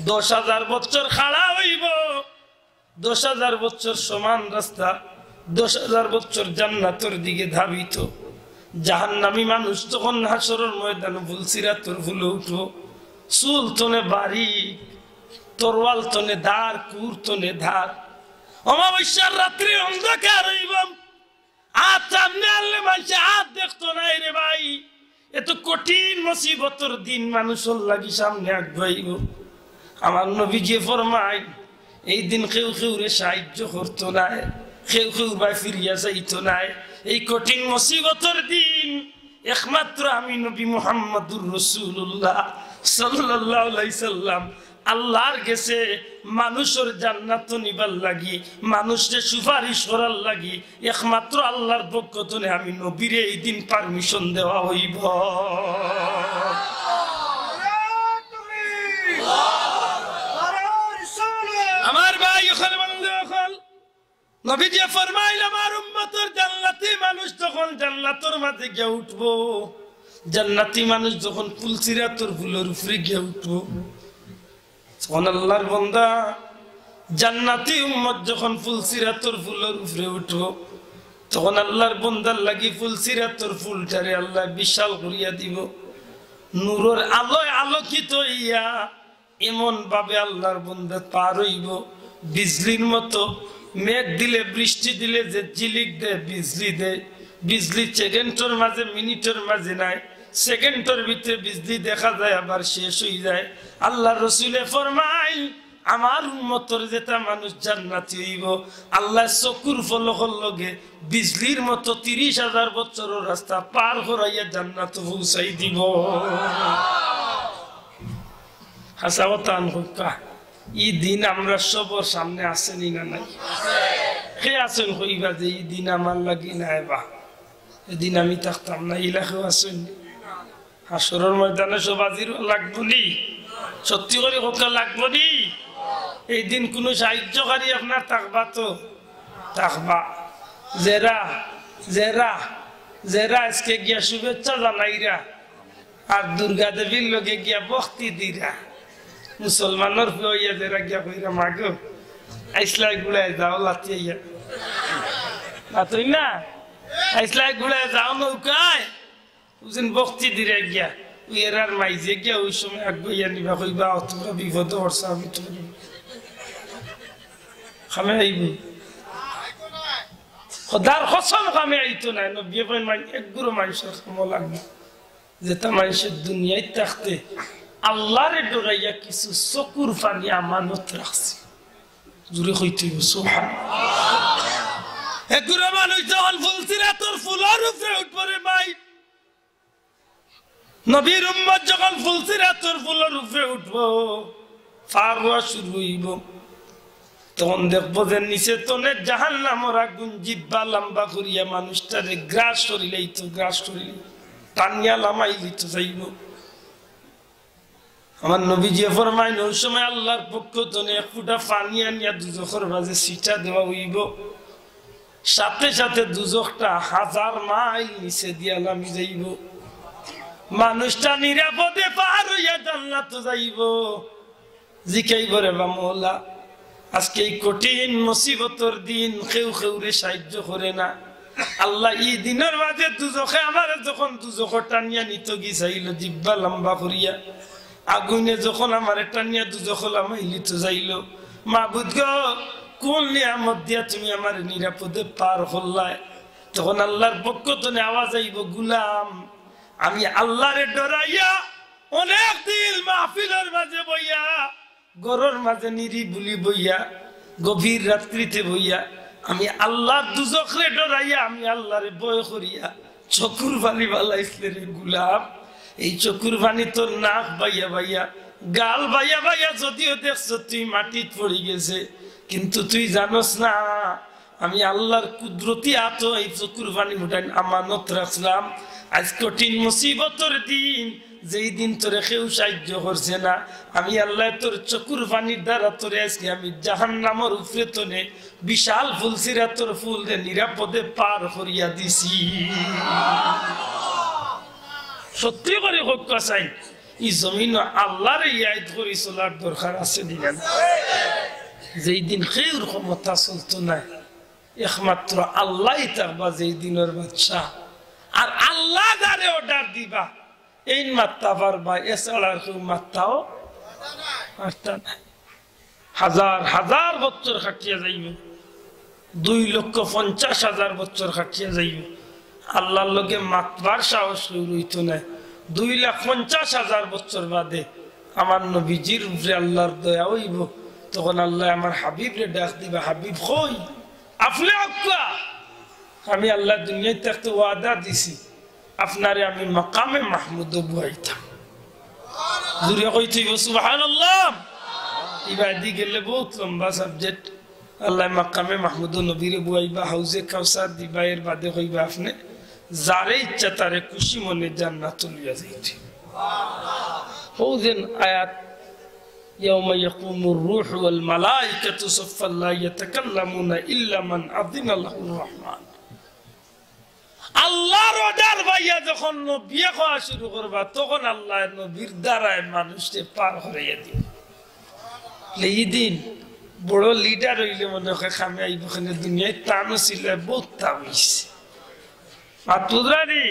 10,000 বছর খাড়া হইব 10,000 বছর সমান রাস্তা 10,000 বছর জান্নাতের দিকে ধাবিত জাহান্নামী মানুষ তখন হাসরের ময়দানে ফুলসিরাতের ফুলে উঠবো চুল তনে বাড়ি তরওয়াল তনে ধার কুর তনে ধার অমাবস্যার রাত্রি অন্ধকার হইব হাত সামনে আনলে মানুষে হাত দেখতো নাই রে ভাই এত কঠিন মুসিবতের দিন মানুষের লাগি সামনে আগবাইব আমার নবীজি ফরমায় এই দিন কেউ কেউ রে সাহায্য করতো না কেউ কেউ বা ফিরিয়া যাইতো না এই কঠিন মুসিবতের দিন একমাত্র আমি নবী মুহাম্মদুর রাসূলুল্লাহ সাল্লাল্লাহু আলাইহি সাল্লাম আল্লাহর কাছে মানুষের জান্নাত নিবার লাগি মানুষকে সুপারিশ করার লাগি একমাত্র আল্লাহর পক্ষ থেকে আমি নবীরে এই দিন পারমিশন দেওয়া হইব আমার ভাই ওখানে বন্ধু এখন নবীজি ফরমাইল আমার উম্মতের জান্নাতি মানুষ যখন জান্নাতের মাঝে গিয়ে উঠবো জান্নাতি মানুষ যখন ফুলসিরাতের ফুলের উপরে গিয়ে উঠবো তখন আল্লাহর বান্দা জান্নাতি উম্মত যখন ফুলসিরাতের ফুলের উপরে উঠবো তখন আল্লাহর বান্দার লাগি ফুলসিরাতের ফুলটারে আল্লাহ বিশাল করিয়া দিব নূরের আলোয় আলোকিত হইয়া এমন ভাবে আল্লাহর বান্দা পার হইব বিজলির মতো মেঘ দিলে বৃষ্টি দিলে যে ঝিলিক দেয় বিজলি দেয় বিজলি সেকেন্ডের মাঝে মিনিটের মাঝে নাই সেকেন্ডের ভিতরে বিজলি দেখা যায় আবার শেষ হয়ে যায় আল্লাহ রসুলে ফরমাই আমার উম্মতর যেটা মানুষ জান্নাতি হইব আল্লাহ চকুর ফলকর লগে বিজলির মতো 30,000 বছরের রাস্তা পার করাইয়া জান্নাত পৌঁছাই দিব হাসাওতান হুকা ই দিন আমরা সবার সামনে আসেনি না নাই কে আছেন কইবা যে এই দিন আমার লাগি না বা এদিন আমি থাকতাম না ইলাকাও আসেন হাসরের ময়দানে সব হাজির লাগবো নি সত্যি করে হোকা লাগবো নি এই দিন কোন সাহায্যকারী আপনার থাকবা তো থাকবা জেরা জেরা জেরা আজকে গিয়া শুভেচ্ছা জানাইরা আর দুর্গা দেবীর লগে গিয়া ভক্তি দিরা মুসলমানের হইয়া জেরা গিয়া কইরা মাগো আইসলাই গুলাই যাও লাতিয়া না তুই না আইসলাই গুলাই যাও নৌকায় বুঝেন ভক্তি দিরা গিয়া উইয়ার মাইজে গিয়া ওই সময় আগুইয়া নিবা কইবা তোমরা বিপদ হরছা আমি তোর খামে আইব খোদার কসম খামে আইতো না নবী পয়গম্বর একগুলো মানুষের খাম লাগবে যেটা মানুষের দুনিয়ায় থাকতে আল্লাহরে ডরাইয়া কিছু চকুর পানি আমানত রাখছে জুড়ে হইতে সুবহানাল্লাহ একগুলো মানুষ যখন ফুলসিরাতের ফুলের উপরে উঠবে ভাই নবীর উম্মত যখন ফুলসিরাতের ফুলের উপরে উঠবো ফারওয়া শুরু হইব তখন দেখবো যে নিচে তনে জাহান্নামের আগুন জিব্বা লম্বা করিয়া মানুষটারে গ্রাস করিলেই তো গ্রাস করিলে টানিয়া লামাইলি তো যাইব আমার নবীজি ফরমাইন ওই সময় আল্লাহর পক্ষ থেকে এক ফুটা পানি আনিয়া দুজখের মাঝে ছিটা দেওয়া হইব সাথে সাথে দুজখটা 1000 মাইল নিচে দিয়া নামি যাইব মানুষটা নিরাপদে পার হইয়া জান্নাতে যাইব জিকাইব রে বা মওলা আজকে এই কঠিন মুসিবতের দিন কেউ কেউরে সাহায্য করে না আল্লাহ এই দিনের মাঝে দুজখে আমার যখন দুজখটা টানিয়া নিত গিয়েছিল জিব্বা লম্বা করিয়া আগুনে যখন আমার টানিয়া দুজখ লামাইলি তো যাইল মাবুদ গো কোন নিয়ামত দিয়া তুমি আমার নিরাপদে পার হল্লায় তখন আল্লাহর পক্ষ থেকে আওয়াজ আইব গুলাম আমি আল্লাহরে ডরাইয়া অনেক দিন মাহফিলের মাঝে বইয়া গরর মাঝে নিরিবিলি বইয়া গভীর রাত্রিতে বইয়া আমি আল্লাহর দুজখরে ডরাইয়া আমি আল্লাহরে ভয় করিয়া চকুর পানি বালাইছিলে রে গুলাম এই চকুর পানি তোর নাক বাইয়া বাইয়া গাল বাইয়া বাইয়া যদিও দেখছো তুই মাটিত পড়ে গেছে কিন্তু তুই জানোস না আমি আল্লাহর কুদরতি আতো এই চকুর পানি উঠাই আমানত রাখলাম আজ কঠিন মুসিবতের দিন যেই দিন তোরে কেউ সাহায্য করছে না আমি আল্লাহ তোর চকুর পানির দ্বারা তোরে আজকে আমি জাহান্নামের উপরে তোনে বিশাল ফুলসিরাতের ফুল রে নিরাপদে পার করিয়া দিছি সত্যি করে হোক চাই এই জমিন আল্লাহর ইয়াদ করি চলার দরকার আছে দিলেন যেই দিন কেউর ক্ষমতা চলতো না একমাত্র আল্লাহ থাকবা যেই দিনের বাদশা আর আল্লাহ যারে অর্ডার দিবা এই মাত্রা পারবা এছাড়া কেউ মাত্রাও পারতা না হাজার হাজার বছর খাটিয়া যাইব 2,50,000 বছর খাটিয়া যাইব আল্লাহর লগে মাতবার সাহস রইত না 2,50,000 বছর বাদে আমার নবীজির উপরে আল্লাহর দয়া হইব তখন আল্লাহ আমার হাবিবরে ডাক দিবা হাবিব কই আপনি আক্কা আমি আল্লাহ দুনিয়ায় থাকতে ওয়াদা দিছি আপনারে আমি মাকামে মাহমুদ বুয়াইতাম জুড়ে কইতে সুবহানাল্লাহ ইবাদি গেলে বহুত লম্বা সাবজেক্ট আল্লাহ মাকামে মাহমুদ নবীরে বুয়াইবা হাউজে কাউসার দিবা এর বাদে কইবা আপনি যারে ইচ্ছা তারে খুশি মনে জান্নাত লিয়া যাইতে হৌদেন আয়াত يوم يقوم الروح والملائكة صفا لا يتكلمون إلا من أذن له الرحمن আল্লাহর অর্ডার ভাইয়া যখন নবী খাওয়া শুরু করবা তখন আল্লাহ নবীর দ্বারায় মানুষকে পার করাইয়া দিবে এই দিন বড় লিডার হইলে মনে হয় খামে আইব ওখানে দুনিয়ায় টানো ছিল বহুত টান হইছে মাতুদ্রানি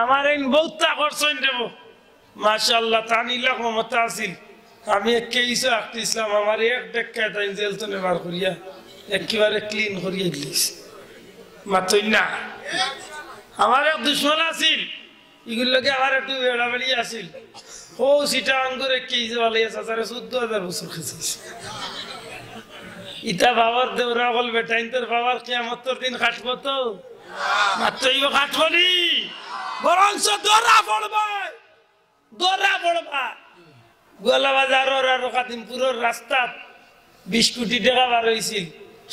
আমার এই বহুত আকর্ষণ দেব মাশাআল্লাহ তানিলা ক্ষমতা আছিল আমি একেইছো আক্তি ইসলাম আমার এক ডেক্কায় তাই জেল তো নেবার করিয়া একেবারে ক্লিন করিয়া গেলিস মাতই না আমার এক দুশ্মন আছিল এগুলোকে আমার একটু বেড়াবেড়ি আছিল ও সিটা আঙ্গুরে কি যে বলে চাচারে 14,000 বছর খেয়েছিস ইটা বাবার দেওরা বল বেটা ইন্তর বাবার কিয়ামত তোর দিন কাটবো তো মাত্র ইও কাটবো নি বরঞ্চ দৌড়া পড়বা গোলা বাজার আর কাদিমপুরের রাস্তা 20 কোটি টাকা বার হয়েছিল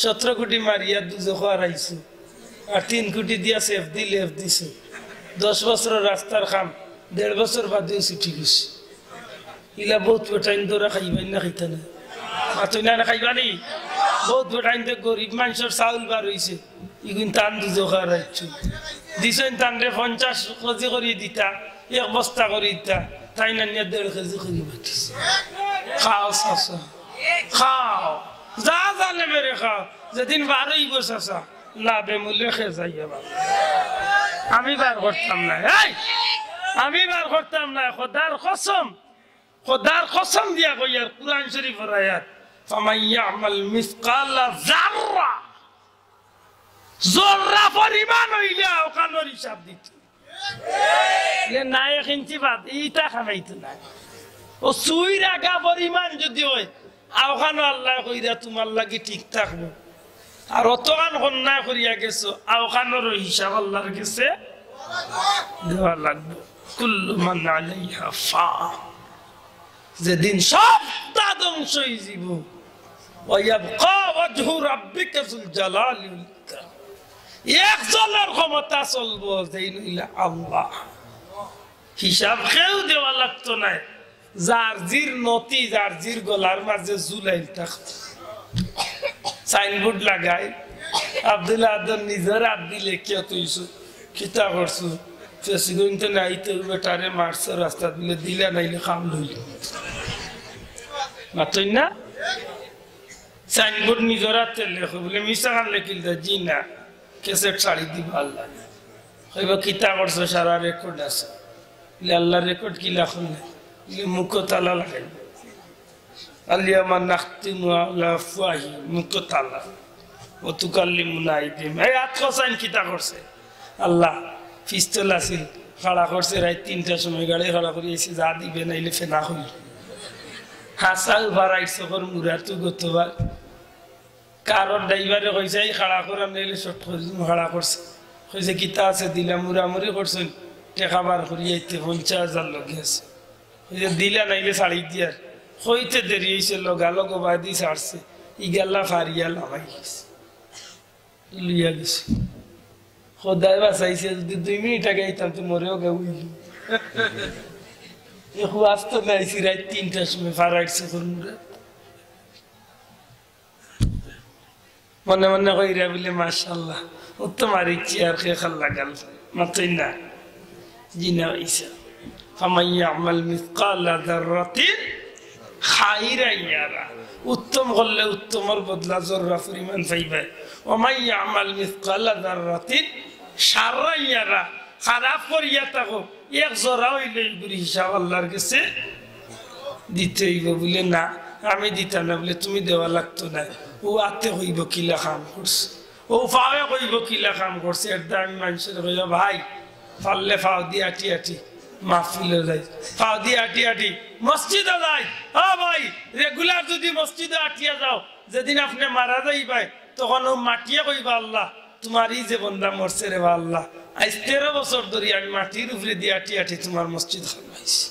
17 কোটি মারিয়া দুজো হারাইছো আর 3 কোটি দিয়া সেফ দিছে 10 বছরের রাস্তার কাম 1.5 বছর বাদে ছুটি গেছে ইলা বহুত বেটাইন দৌড়া খাইবাই না খাইতা না মাত্র না খাইবানি বহুত বেটাইন গরিব মানুষের চাউল বার হয়েছে ইগুন টান দুজো হারাইছো দিছেন টানরে 50 কেজি করে দিতা 1 বস্তা করে দিতা তাই না নিয়ে 1.5 কেজি করে বাটিছে খাও চাচা খাও যা জানে মেরে খাও যেদিন বার হইব চাচা লাভে মূল্যে খেয়ে যাইয়া বাবা আমি বার করতাম না আমি বার করতাম না খোদার কসম দিয়া কই আর কুরআন শরীফের আয়াত ফামান ইয়ামাল মিসকালা যাররা পরিমাণ হইলে ওখানোর হিসাব দিত না এখানটি বাদ ইটা খামাইতো না ও সুই রাখা পরিমাণ যদি হয় ওখানো আল্লাহ কইরা তোমার লাগি ঠিক থাকবো আর অতখান কন্যা করিয়া গেছো ওখানোর হিসাব আল্লাহর গেছে দেওয়া লাগবে কুল্লু মান আলাইহা ফান যেদিন সবটা ধ্বংস হয়ে যাব ওয়ায়াবকা ওয়াজহু রাব্বিকা যুল জালালি ওয়াল ইকরাম একজনের ক্ষমতা চলবো যেই নইলা আল্লাহ হিসাব কেউ দেওয়া লাগতো না যার জির নতি যার জির গলার মাঝে ঝুলাইল থাকতো সাইনবোর্ড লাগাই আব্দুল্লাহ আদম নিজের আব্দি লেখিয়া তুইছো কিতা করছো ফেসিগইনতে নাইতে বেটারে মারছে রাস্তা দিলে নাইলে কাম লইল মাতই না সাইনবোর্ড নিজের হাতে লেখো বলে মিশা খান লেখিল জি না কেসেট ছাড়ি দিব আল্লাহ কইব কিতা করছো সারা রেকর্ড আছে আল্লাহ রেকর্ড কি লেখুন মুখ তালা লাগাই আলিয়ামা নাখতিমু আলা আফওয়াহি মুখ তালা ও তুকাল্লিমুনা আইদিহিম এই আতকসাইন কিতা করছে আল্লাহ পিস্তল আছিল খাড়া করছে রাত 3টার সময় গাড়ি খাড়া করে এসে যা দিবে নাইলে ফেনা হইল হাসাল ভাড়াই সফর মুরার তো গতবার কারণ ড্রাইভারে কইছে এই খাড়া করা নাইলে শর্ট করে খাড়া করছে কইছে কিতা আছে দিলা মুরামুরি করছেন টাকা বার করিয়ে 50,000 লগে আছে কইছে দিলা নাইলে ছাড়ি দিয়ার হইতে দেরি হয়েছে লগালগ বাদি ছাড়ছে ইগাল্লা ফারিয়া লাগাই গেছে লইয়া গেছে খোদায় বাঁচাইছে যদি 2 মিনিট আগে আইতাম তো মরেও গাউইল এখন আসতো নাইছি রাত 3টার সময় ফারাইছে মনে মনে কইরা বলে মাশাআল্লাহ ও তো মারিছি আর খেয়ে খাল্লা গাল মাতই না জিনা হইছে ফামান ইয়ামাল মিসকালা যাররাতিন খাইরান ইয়ারা উত্তম করলে উত্তমের বদলা জররা পরিমাণ পাইবে ওমান ইয়ামাল মিসকালা যাররাতিন শাররান ইয়ারা খারাপ করিয়া থাকো এক জরা হইলে গুরি হিসাব আল্লাহর কাছে দিতে হইব বলে না আমি দিতা না বলে তুমি দেওয়া লাগতো না ও আতে হইব কিলা কাম করছে ও ফাওয়ে কইব কিলা কাম করছে এর দাম মানুষের কইব ভাই পারলে ফাও দিয়া আটি মাহফিলে যাই ফাও দিয়া আটি মসজিদে যাই ও ভাই রেগুলার যদি মসজিদে আটিয়া যাও যেদিন আপনি মারা যাইবাই তখন ও মাটিয়ে কইবা আল্লাহ তোমার এই যে বন্দা মরছে রে আল্লাহ আজ 13 বছর ধরে আমি মাটির উপরে দিয়ে আটি তোমার মসজিদ বানাইছি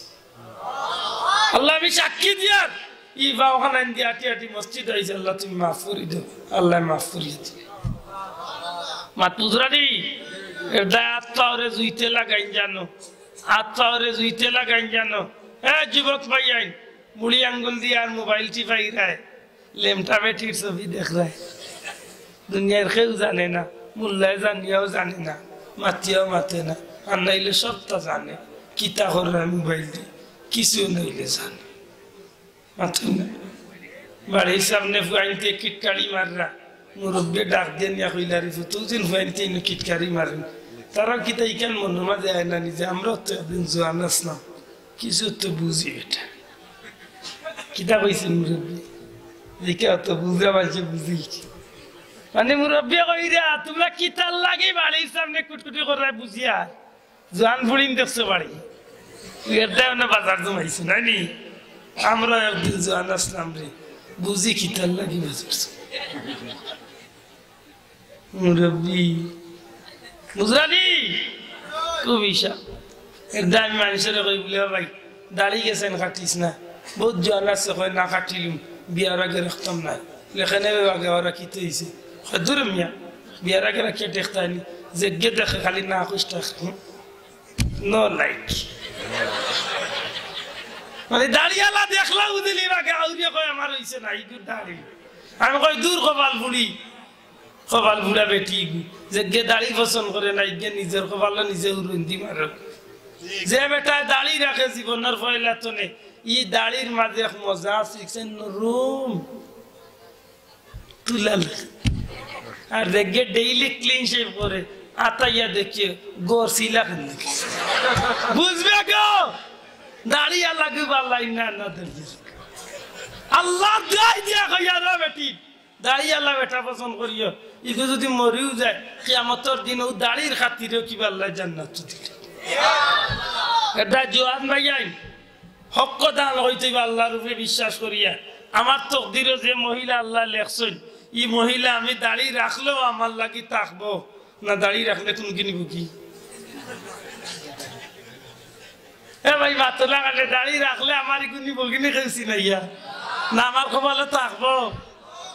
আল্লাহ আমি সাক্ষী দিয়ার ই বাওখানা দিয়ে আটি মসজিদ হয়েছে আল্লাহ তুমি মাফ করি দাও আল্লাহ মাফ করিয়ে দিবে মাতুজরানি আত্মারে জুইতে লাগাইন জানো আত্মারে জুইতে লাগাইন জানো যুবক ভাই আইন মুড়ি আঙ্গুল দিয়ে আর মোবাইল টিপাই রায় লেমটা বেটির ছবি দেখ রায় দুনিয়ার কেউ জানে না মোল্লায় জানিয়াও জানে না মাতিয়াও মাতে না আর নাইলে সবটা জানে কিতা করে মোবাইল দিয়ে কিছু নইলে জানে মাথুন না বাড়ির সামনে ফুয়াইনতে কিটকারি মাররা মুরব্বী ডাক দিয়ে নিয়া কইলারি তুই ফুয়াইনতে কিটকারি মারেন তারা কিতা ইখান মনে মাঝে আয় না নিজে আমরাও তো একদিন জোয়ান আসলাম কিছু তো বুঝি এটা কিতা কইছেন মুরব্বী দেখে অত বুঝা পাইছে বুঝি মানে মুরব্বী কইরা তোমরা কিতার লাগে বাড়ির সামনে কুটকুটি করে বুঝিয়া জোয়ান ফুড়িন দেখছো বাড়ি এটা না বাজার জমাইছে নানি আমরা একদিন জান আসলাম রে বুঝি খিতার লাগি বুঝছো মুরব্বি বুঝরানি খুব ইশা এটা আমি মানুষের কই বলে ভাই দাড়ি গেছেন কাটিস না বহুত জান আছে কই না কাটিলুম বিয়ার আগে রাখতাম না লেখানে আগে ওরা কিতে হইছে দূর মিয়া বিয়ার আগে রাখে দেখতানি যে গে দেখে খালি না কষ্ট নো লাইক মানে দাড়িয়ালা দেখলা উদিলি বাগে আউরিয়া কই আমার হইছে না ইগু দাড়ি আমি কই দূর কপাল বুড়া বেটি যে গে দাড়ি পছন্দ করে না ইগে নিজের কপাল নিজে উড়ন্দি মারো যে বেটা দাড়ি রাখে জীবনের পয়লা তনে ই দাড়ির মাঝে এক মজা শিখছেন রুম তুলাল আর দেখে ডেইলি ক্লিন শেভ করে আতাইয়া দেখিয়ে গোর সিলা খান বুঝবে গো দাড়ি আল্লাহকে বাল্লাই না না দেখি আল্লাহ দাই দিয়া কইয়া রে বেটি দাড়ি আল্লাহ বেটা পছন্দ করিও ইগো যদি মরিও যায় কিয়ামতের দিন ও দাড়ির খাতিরেও কি আল্লাহ জান্নাত দিবে এটা জোয়ান ভাইয়াই হক দান হইতে আল্লাহর উপরে বিশ্বাস করিয়া আমার তকদিরে যে মহিলা আল্লাহ লেখছেন ই মহিলা আমি দাড়ি রাখলেও আমার লাগি থাকবো না দাড়ি রাখলে কোন কিনিব কি এ ভাই বাতো লাগালে দাড়ি রাখলে আমার ইগুনি বগিনি খেয়েছি না ইয়া না আমার কপালে থাকবো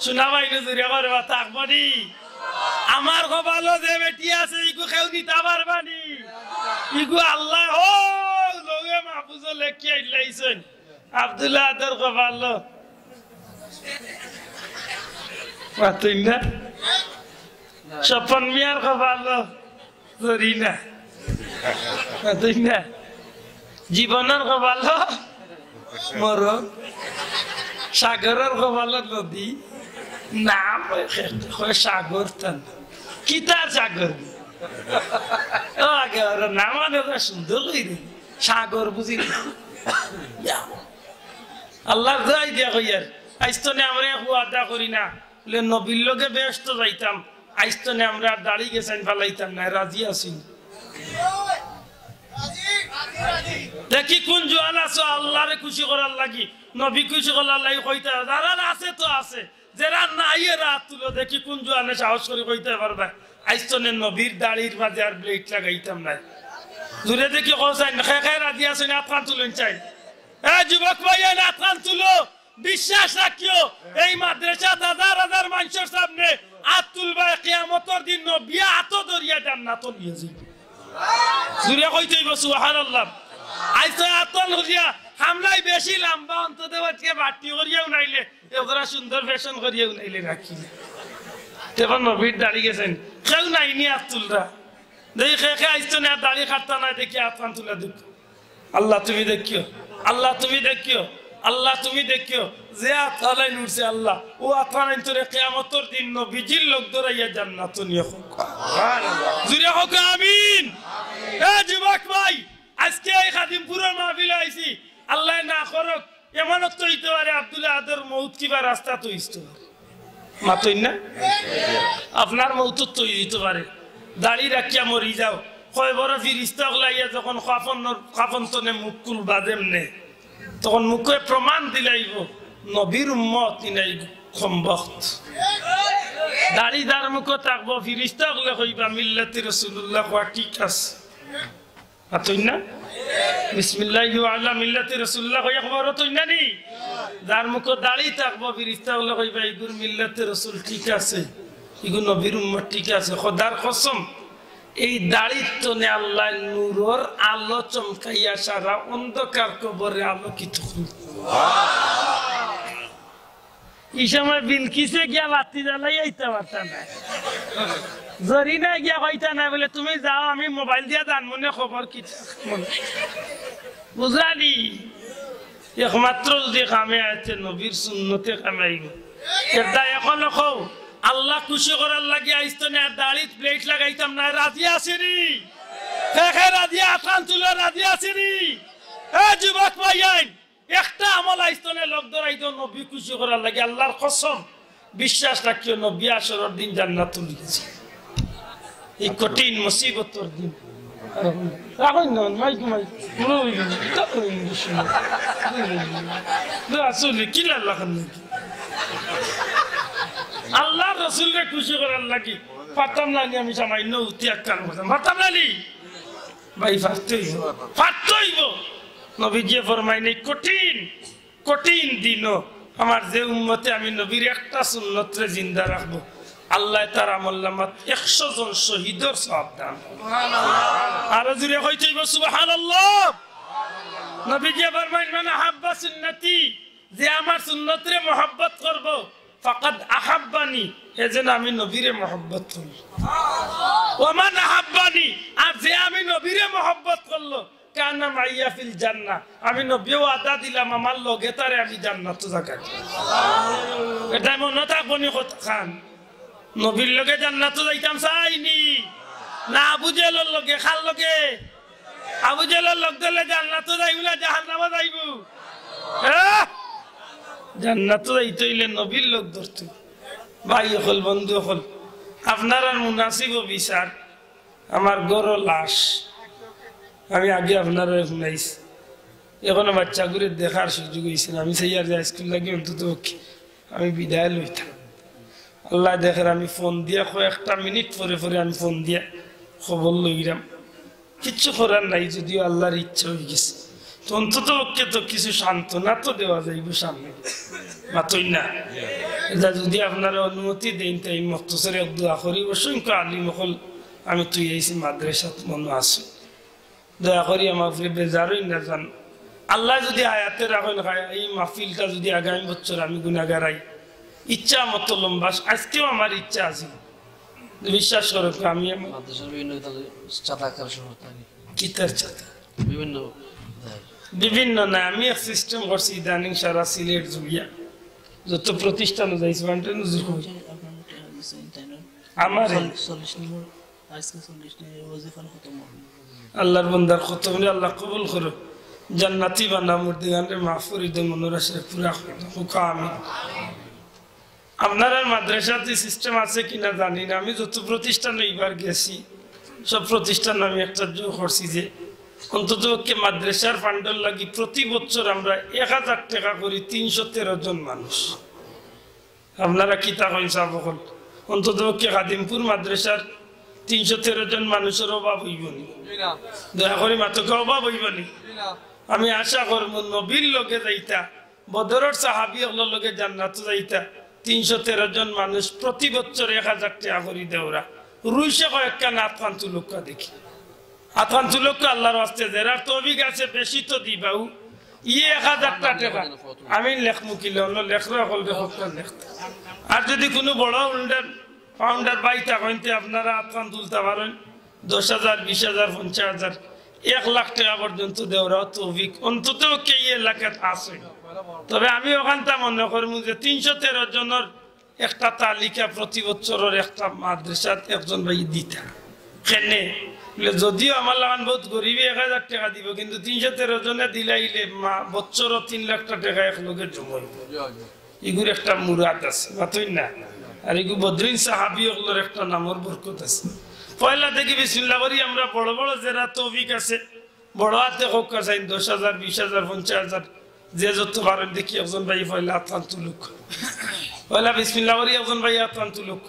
শোনা ভাই নজরিয়া করে বা থাকবো নি আমার কপালে যে বেটি আছে ইগু কেউ নিতে পারবানি ইগু আল্লাহ ও লোকে মাহফুজ লেখিয়া ইলাইছেন আব্দুল্লাহ আদর কপাল মাতুই না স্বপন মিয়ার কপাল ধরি না মাতুই না জীবনের কপাল মর সাগরের কপাল নদী নাম সাগর টান কি তার সাগর নাম সুন্দর সাগর বুঝি আল্লাহ দাই দিয়া কইয়ার আইস্তনে আমরা আদা করি না বলে নবীর লোকে ব্যস্ত যাইতাম আইস্তনে আমরা দাড়ি গেছেন ফেলাইতাম না রাজি আছি দেখি কোন জোয়ান আছো আল্লাহরে খুশি করার লাগি নবী খুশি করার লাগি কইতে যারা আছে তো আছে যারা নাই রাত তুলো দেখি কোন জোয়ানে সাহস করে কইতে পারবা আইস্তনে নবীর দাড়ির মাঝে আর ব্লেড লাগাইতাম না দূরে দেখি কইছেন খায় রাজি আছেন আতকান তুলেন চাই এ যুবক ভাই আতকান তুলো বিশ্বাস রাখিও এই মাদ্রাসা হাজার হাজার মানুষের সামনে আত তুলবা কিয়ামতের দিন নবী আত দরিয়া জান্নাত নিয়ে যাবে দুরিয়া কইতে হইব সুবহানাল্লাহ আইসা আতল হইয়া হামলাই বেশি লম্বা অন্তত বাটকে বাটি করিয়াও নাইলে এগরা সুন্দর ফ্যাশন করিয়াও নাইলে রাখি তেমন নবীর দাড়ি গেছেন কেউ নাইনি আতুলরা দেখে খে আইসতো না দাড়ি কাটতা না দেখি আতকান তুলা দুঃখ আল্লাহ তুমি দেখিও আল্লাহ তুমি দেখিও আল্লাহ তুমি দেখিও যে আতলাই নুরছে আল্লাহ ও আতকান তোরে কিয়ামতের দিন নবীজির লোক দরাইয়া জান্নাত নিয়ে সুবহানাল্লাহ জুরে হোক আমিন এ যুবক ভাই আজকে এই খাদিমপুরের মাহফিলে আইছি আল্লাহ না করক এমনত তো হইতে পারে আব্দুল্লাহ আদর মউত কিবা রাস্তা তো হইতে পারে মাতই না আপনার মউত তো হইতে পারে দাড়ি রাখিয়া মরি যাও কয় বড় ফিরিস্তা লাইয়া যখন কাফন তনে মুকুল বাদেম নে তখন মুখে প্রমাণ দিলাইব নবীর উম্মত ইনাই কমবখত দাড়িদার মুখ থাকবো ফিরিস্তা গুলো কইবা মিল্লাতি রাসূলুল্লাহ ওয়া ঠিক আছে আতই না বিসমিল্লাহি ওয়া আলা মিল্লাতি রাসূলুল্লাহ কইয়া খবর হতই না নি যার মুখ দাড়ি থাকবো ফিরিস্তা গুলো কইবা ইগুর মিল্লাতি রাসূল ঠিক আছে ইগু নবীর উম্মত ঠিক আছে খোদার কসম এই দাড়ির তনে আল্লাহ নূরের আলো চমকাইয়া সারা অন্ধকার কবরে আলোকিত এই সময় বিলকিসে গিয়া বাতি জ্বালাই আইতে পারতাম না জরিনা গিয়া কইতা না বলে তুমি যাও আমি মোবাইল দিয়া জানবো না খবর কি বুঝলানি একমাত্র যদি কামে আছে নবীর সুন্নতে কামে আইব এটা এখন কও আল্লাহ খুশি করার লাগি আইতো না দাড়িত প্লেট লাগাইতাম না রাজি আছিনি হে রাজি আতান তুলে রাজি আছিনি এ যুবক ভাইয়াই একটা আমল আইতো না লোক ধরাইতো নবী খুশি করার লাগি আল্লাহর কসম বিশ্বাস রাখিও নবী আসরের দিন জান্নাতুল গেছে এই কঠিন মুসিবতের দিন রাখুন না মাইক মাইক মনে হয়ে গেল আসলে কি লাগান নাকি আল্লাহ রসুলকে খুশি করার লাগি পারতাম না আমি সামান্য ত্যাগ কার করতাম পারতাম না ভাই ফাটতেইব নবীজি ফরমাই নেই কঠিন কঠিন দিন আমার যে উম্মতে আমি নবীর একটা সুন্নতরে জিন্দা রাখবো আল্লাহ তার আমলনামাত 100 জন শহীদের সওয়াব দান আর জুরে কইতেইব সুবহানাল্লাহ নবীজি ফরমাইন মান আহাব্বা সুন্নতি যে আমার সুন্নতরে মহব্বত করব ফাকাদ আহাব্বানি এজন্য আমি নবীরে মহব্বত করব ওয়া মান আহাব্বানি আর যে আমি নবীরে মহব্বত করলো কানা মাইয়া ফিল জান্নাহ আমি নবী ওয়াদা দিলাম আমার লগে তারে আমি জান্নাতে যাকাত এটা মনে থাকবনি কত খান নবীর লগে জান্নাতে যাইতাম চাইনি না আবু জেলের লগে খাল লগে আবু জেলের লগ দিলে জান্নাতে যাইব না জাহান্নামে যাইব জান্নাতে যাইতে হইলে নবীর লোক ধরতে ভাই হল বন্ধু হল আপনার আর মুনাসিব বিচার আমার গরো লাশ আমি আগে আপনারা শুনাইছি এখনো বাচ্চাগুলো দেখার সুযোগ হয়েছে আমি সেই আর স্কুল লাগি অন্তত আমি বিদায় লইতাম আল্লাহ দেখেন আমি ফোন দিয়া কয়েকটা মিনিট পরে পরে আমি ফোন দিয়া খবর লইলাম কিচ্ছু করার নাই যদিও আল্লাহর ইচ্ছা হয়ে গেছে তো অন্তত ওকে তো কিছু সান্ত্বনা তো দেওয়া যাইব সামনে মাতই না এটা যদি আপনারা অনুমতি দেন তাই মক্তসরে দোয়া করি অসংখ্য আলিম হল আমি তুই আইসি মাদ্রাসাত মনে আছি দয়া করি আমার বেজারই না জান আল্লাহ যদি আয়াতে রাখেন এই মাহফিলটা যদি আগামী বছর আমি গুনাহগারাই ইচ্ছা মতো লম্বা আজকেও আমার ইচ্ছা আছে বিশ্বাস করো আমি বিভিন্ন না আমি এক সিস্টেম করছি ইদানিং সারা সিলেট জুড়িয়া যত প্রতিষ্ঠান যাইছি আমার আল্লাহর বান্দার খতম আল্লাহ কবুল করো জান্নাতি বানা মুর্দিগানে মাফ করে দে মনোরাশে পুরা হুকা আমি আপনার মাদ্রাসাতে সিস্টেম আছে কিনা জানি না আমি যত প্রতিষ্ঠানে এইবার গেছি সব প্রতিষ্ঠান আমি একটা যোগ করছি যে অন্তত মাদ্রাসার ফান্ডের লাগি প্রতি বছর আমরা 1000 টাকা করি 313 জন মানুষ আপনারা কি তা হিসাব করেন অন্তত খাদিমপুর মাদ্রাসার 313 জন মানুষের অভাব হইব নি দয়া করে মাত্র অভাব হইব নি আমি আশা করব নবীর লোকে যাইতা বদরের সাহাবী হলোর লোকে জান্নাতে যাইতা 313 জন মানুষ প্রতি বছর 1000 টাকা করে দেওরা রুইসে কয়েকটা আতফান্তু লোক দেখি আতফান্তু লোক আল্লাহর ওয়াস্তে যারা তৌফিক আছে বেশি তো দিবাও 1000 টাকা আমি লেখমু কি হলো লেখরা হল লেখতে আর যদি কোনো বড় ফাউন্ডার বাইতা কইতে আপনারা আতফান তুলতে পারেন 10,000 20,000 50,000 1 লাখ টাকা পর্যন্ত দেওরা তৌফিক অন্তত কে এলাকাত আছে তবে আমি ওখানটা মনে করবো যে 313 জনের একটা তালিকা প্রতি বছরের একটা মাদ্রাসাত একজন ভাই দিতা কেনে যদিও আমার লাগান বহুত গরিবী 1000 টাকা দিব কিন্তু 313 জনে দিলাইলে বছর 3 লাখ টাকা এক লোকে জমাইব এগুর একটা মুরাদ আছে মাতই না আর এগু বদরিন সাহাবী ওগুলোর একটা নামর বরকত আছে পয়লা দেখি বিসমিল্লাহ করি আমরা বড় বড় যারা তৌফিক আছে বড় হাতে হোক আছে 10,000 20,000 50,000 যে যত পারেন দেখি একজন ভাই পয়লা আতফান তুলুক পয়লা বিসমিল্লাহ করি একজন ভাই আতফান তুলুক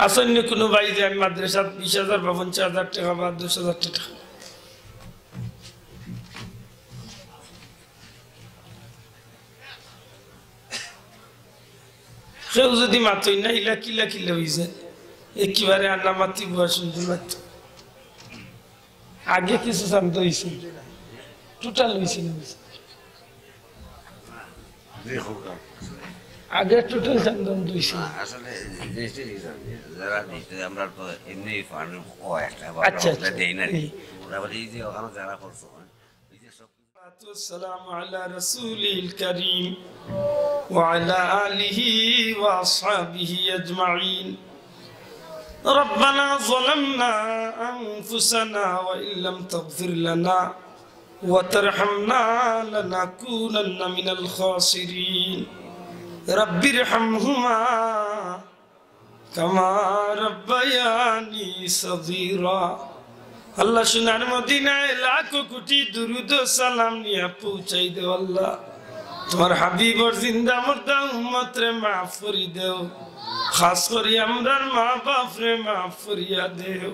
আসন্ন কোনো ভাই যে আমি মাদ্রাসা 20,000 বা 50,000 টাকা বা 10,000 টাকা কেউ যদি মাতই না ইলা কিলা কিলা হয়েছে একেবারে আন্না মাতি বুয়া শুনতে মাত আগে কিছু শান্ত হয়েছে টোটাল হয়েছে আগে টোটাল শান্ত হয়েছে আসলে যারা আমরা তো এমনি ফান্ড আচ্ছা দেই না এই যে ওখানে যারা করছো والسلام على رسوله الكريم وعلى آله وأصحابه أجمعين ربنا ظلمنا أنفسنا وإن لم تغفر لنا وترحمنا لنكونن من الخاسرين رب ارحمهما কামা রাব্বায়ানি সগীরা। আল্লাহ সোনার মদিনায় লাখো কোটি দুরুদ ও সালাম নিয়ে পৌঁছাই দেও। আল্লাহ তোমার হাবিবর জিন্দা মুর্দা উম্মত রে মাফ করি দেও, খাস করে আমরার মা বাপ রে মাফ করিয়া দেও।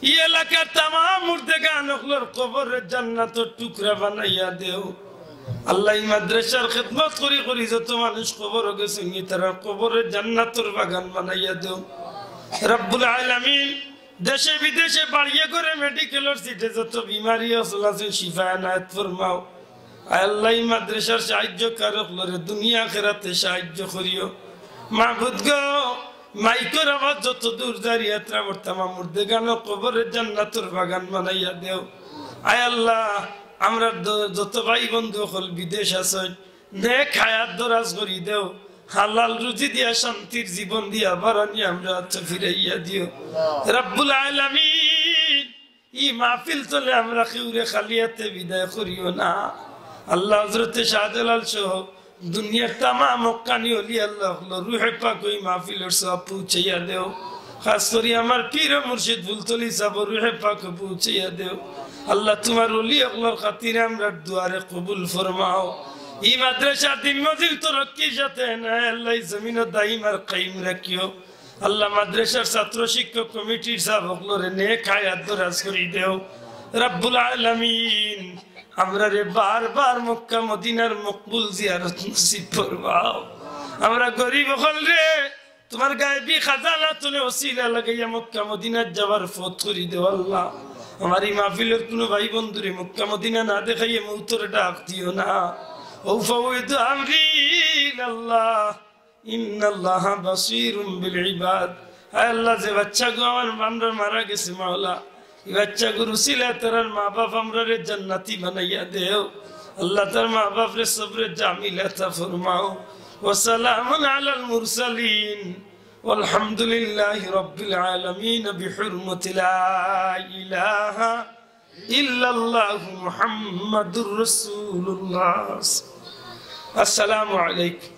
এই এলাকার তামাম মুর্দেগান ওগুলোর কবরের জান্নাতের টুকরা বানাইয়া দেও। আল্লাহ এই মাদ্রাসার খেদমত করি করি যত মানুষ কবর গেছে তারা কবরের জান্নাতের বাগান বানাইয়া দেও। রব্বুল আলামিন দেশে বিদেশে বাড়িয়ে করে মেডিকেলের সিটে যত বিমারি আছে শিফা এনায়েত ফরমাও। আল্লাহ এই মাদ্রাসার সাহায্য কারকলরে দুনিয়া আখিরাতে সাহায্য করিও। মাবুদ গো মাইকের আওয়াজ যত দূর দাঁড়িয়ে তামাম মুর্দেগান কবরের জান্নাতের বাগান বানাইয়া দেও। আয় আল্লাহ আমরা যত ভাই বন্ধু হল বিদেশ আছে নেক হায়াত দরাজ করি দেও, হালাল রুজি দিয়া শান্তির জীবন দিয়া বারানি আমরা ফিরাইয়া দিও। রব্বুল আলামিন এই মাহফিল চলে আমরা কেউরে খালিয়াতে বিদায় করিও না। আল্লাহ হযরতে শাহজালাল সহ দুনিয়ার তামাম হক্কানি ওলি আল্লাহ রূহে পাক ওই মাহফিলের সব পৌঁছাইয়া দেও। খাস করে আমার পীর মুর্শিদ ফুলতলি সাহেব রূহে পাক পৌঁছাইয়া দেও। আল্লাহ তোমার ওলি আল্লাহর খাতিরে আমরা দুয়ারে কবুল ফরমাও। এই মাদ্রাসা দিন মজিল তরক্কির সাথে না আল্লাহ জমিন দাইম আর কায়েম রাখিও। আল্লাহ মাদ্রাসার ছাত্র শিক্ষক কমিটির সাবকলরে নেক হায়াত দরাজ করি দেও। রব্বুল আলামিন আমরা রে বারবার মক্কা মদিনার মকবুল জিয়ারত নসিব ফরমাও। আমরা গরিব হল রে তোমার গায়েবী খাজানা তুলে ওসিলা লাগাইয়া মক্কা মদিনার যাওয়ার ফত করি দেও। আল্লাহ আমার এই মাহফিলের কোনো ভাই বন্ধুরে মক্কা মদিনা না দেখাইয়ে মৌতর ডাক দিও না। ওফাউযু আমরি ইলাল্লাহ ইন্নাল্লাহা বাসীরুম বিল ইবাদ। আল্লাহ যে বাচ্চাগো আমার বান্দর মারা গেছে মাওলা, এই বাচ্চাগো রুসিলা তার মা বাপ আমরা রে জান্নাতি বানাইয়া দেও। আল্লাহ তার মা বাপ রে সবরে জামিল আতা ফরমাও। ওয়া সালামুন আলাল মুরসালিন walhamdulillahi rabbil alamin bihurmati la ilaha illallah muhammadur rasulullah. Assalamu alaikum.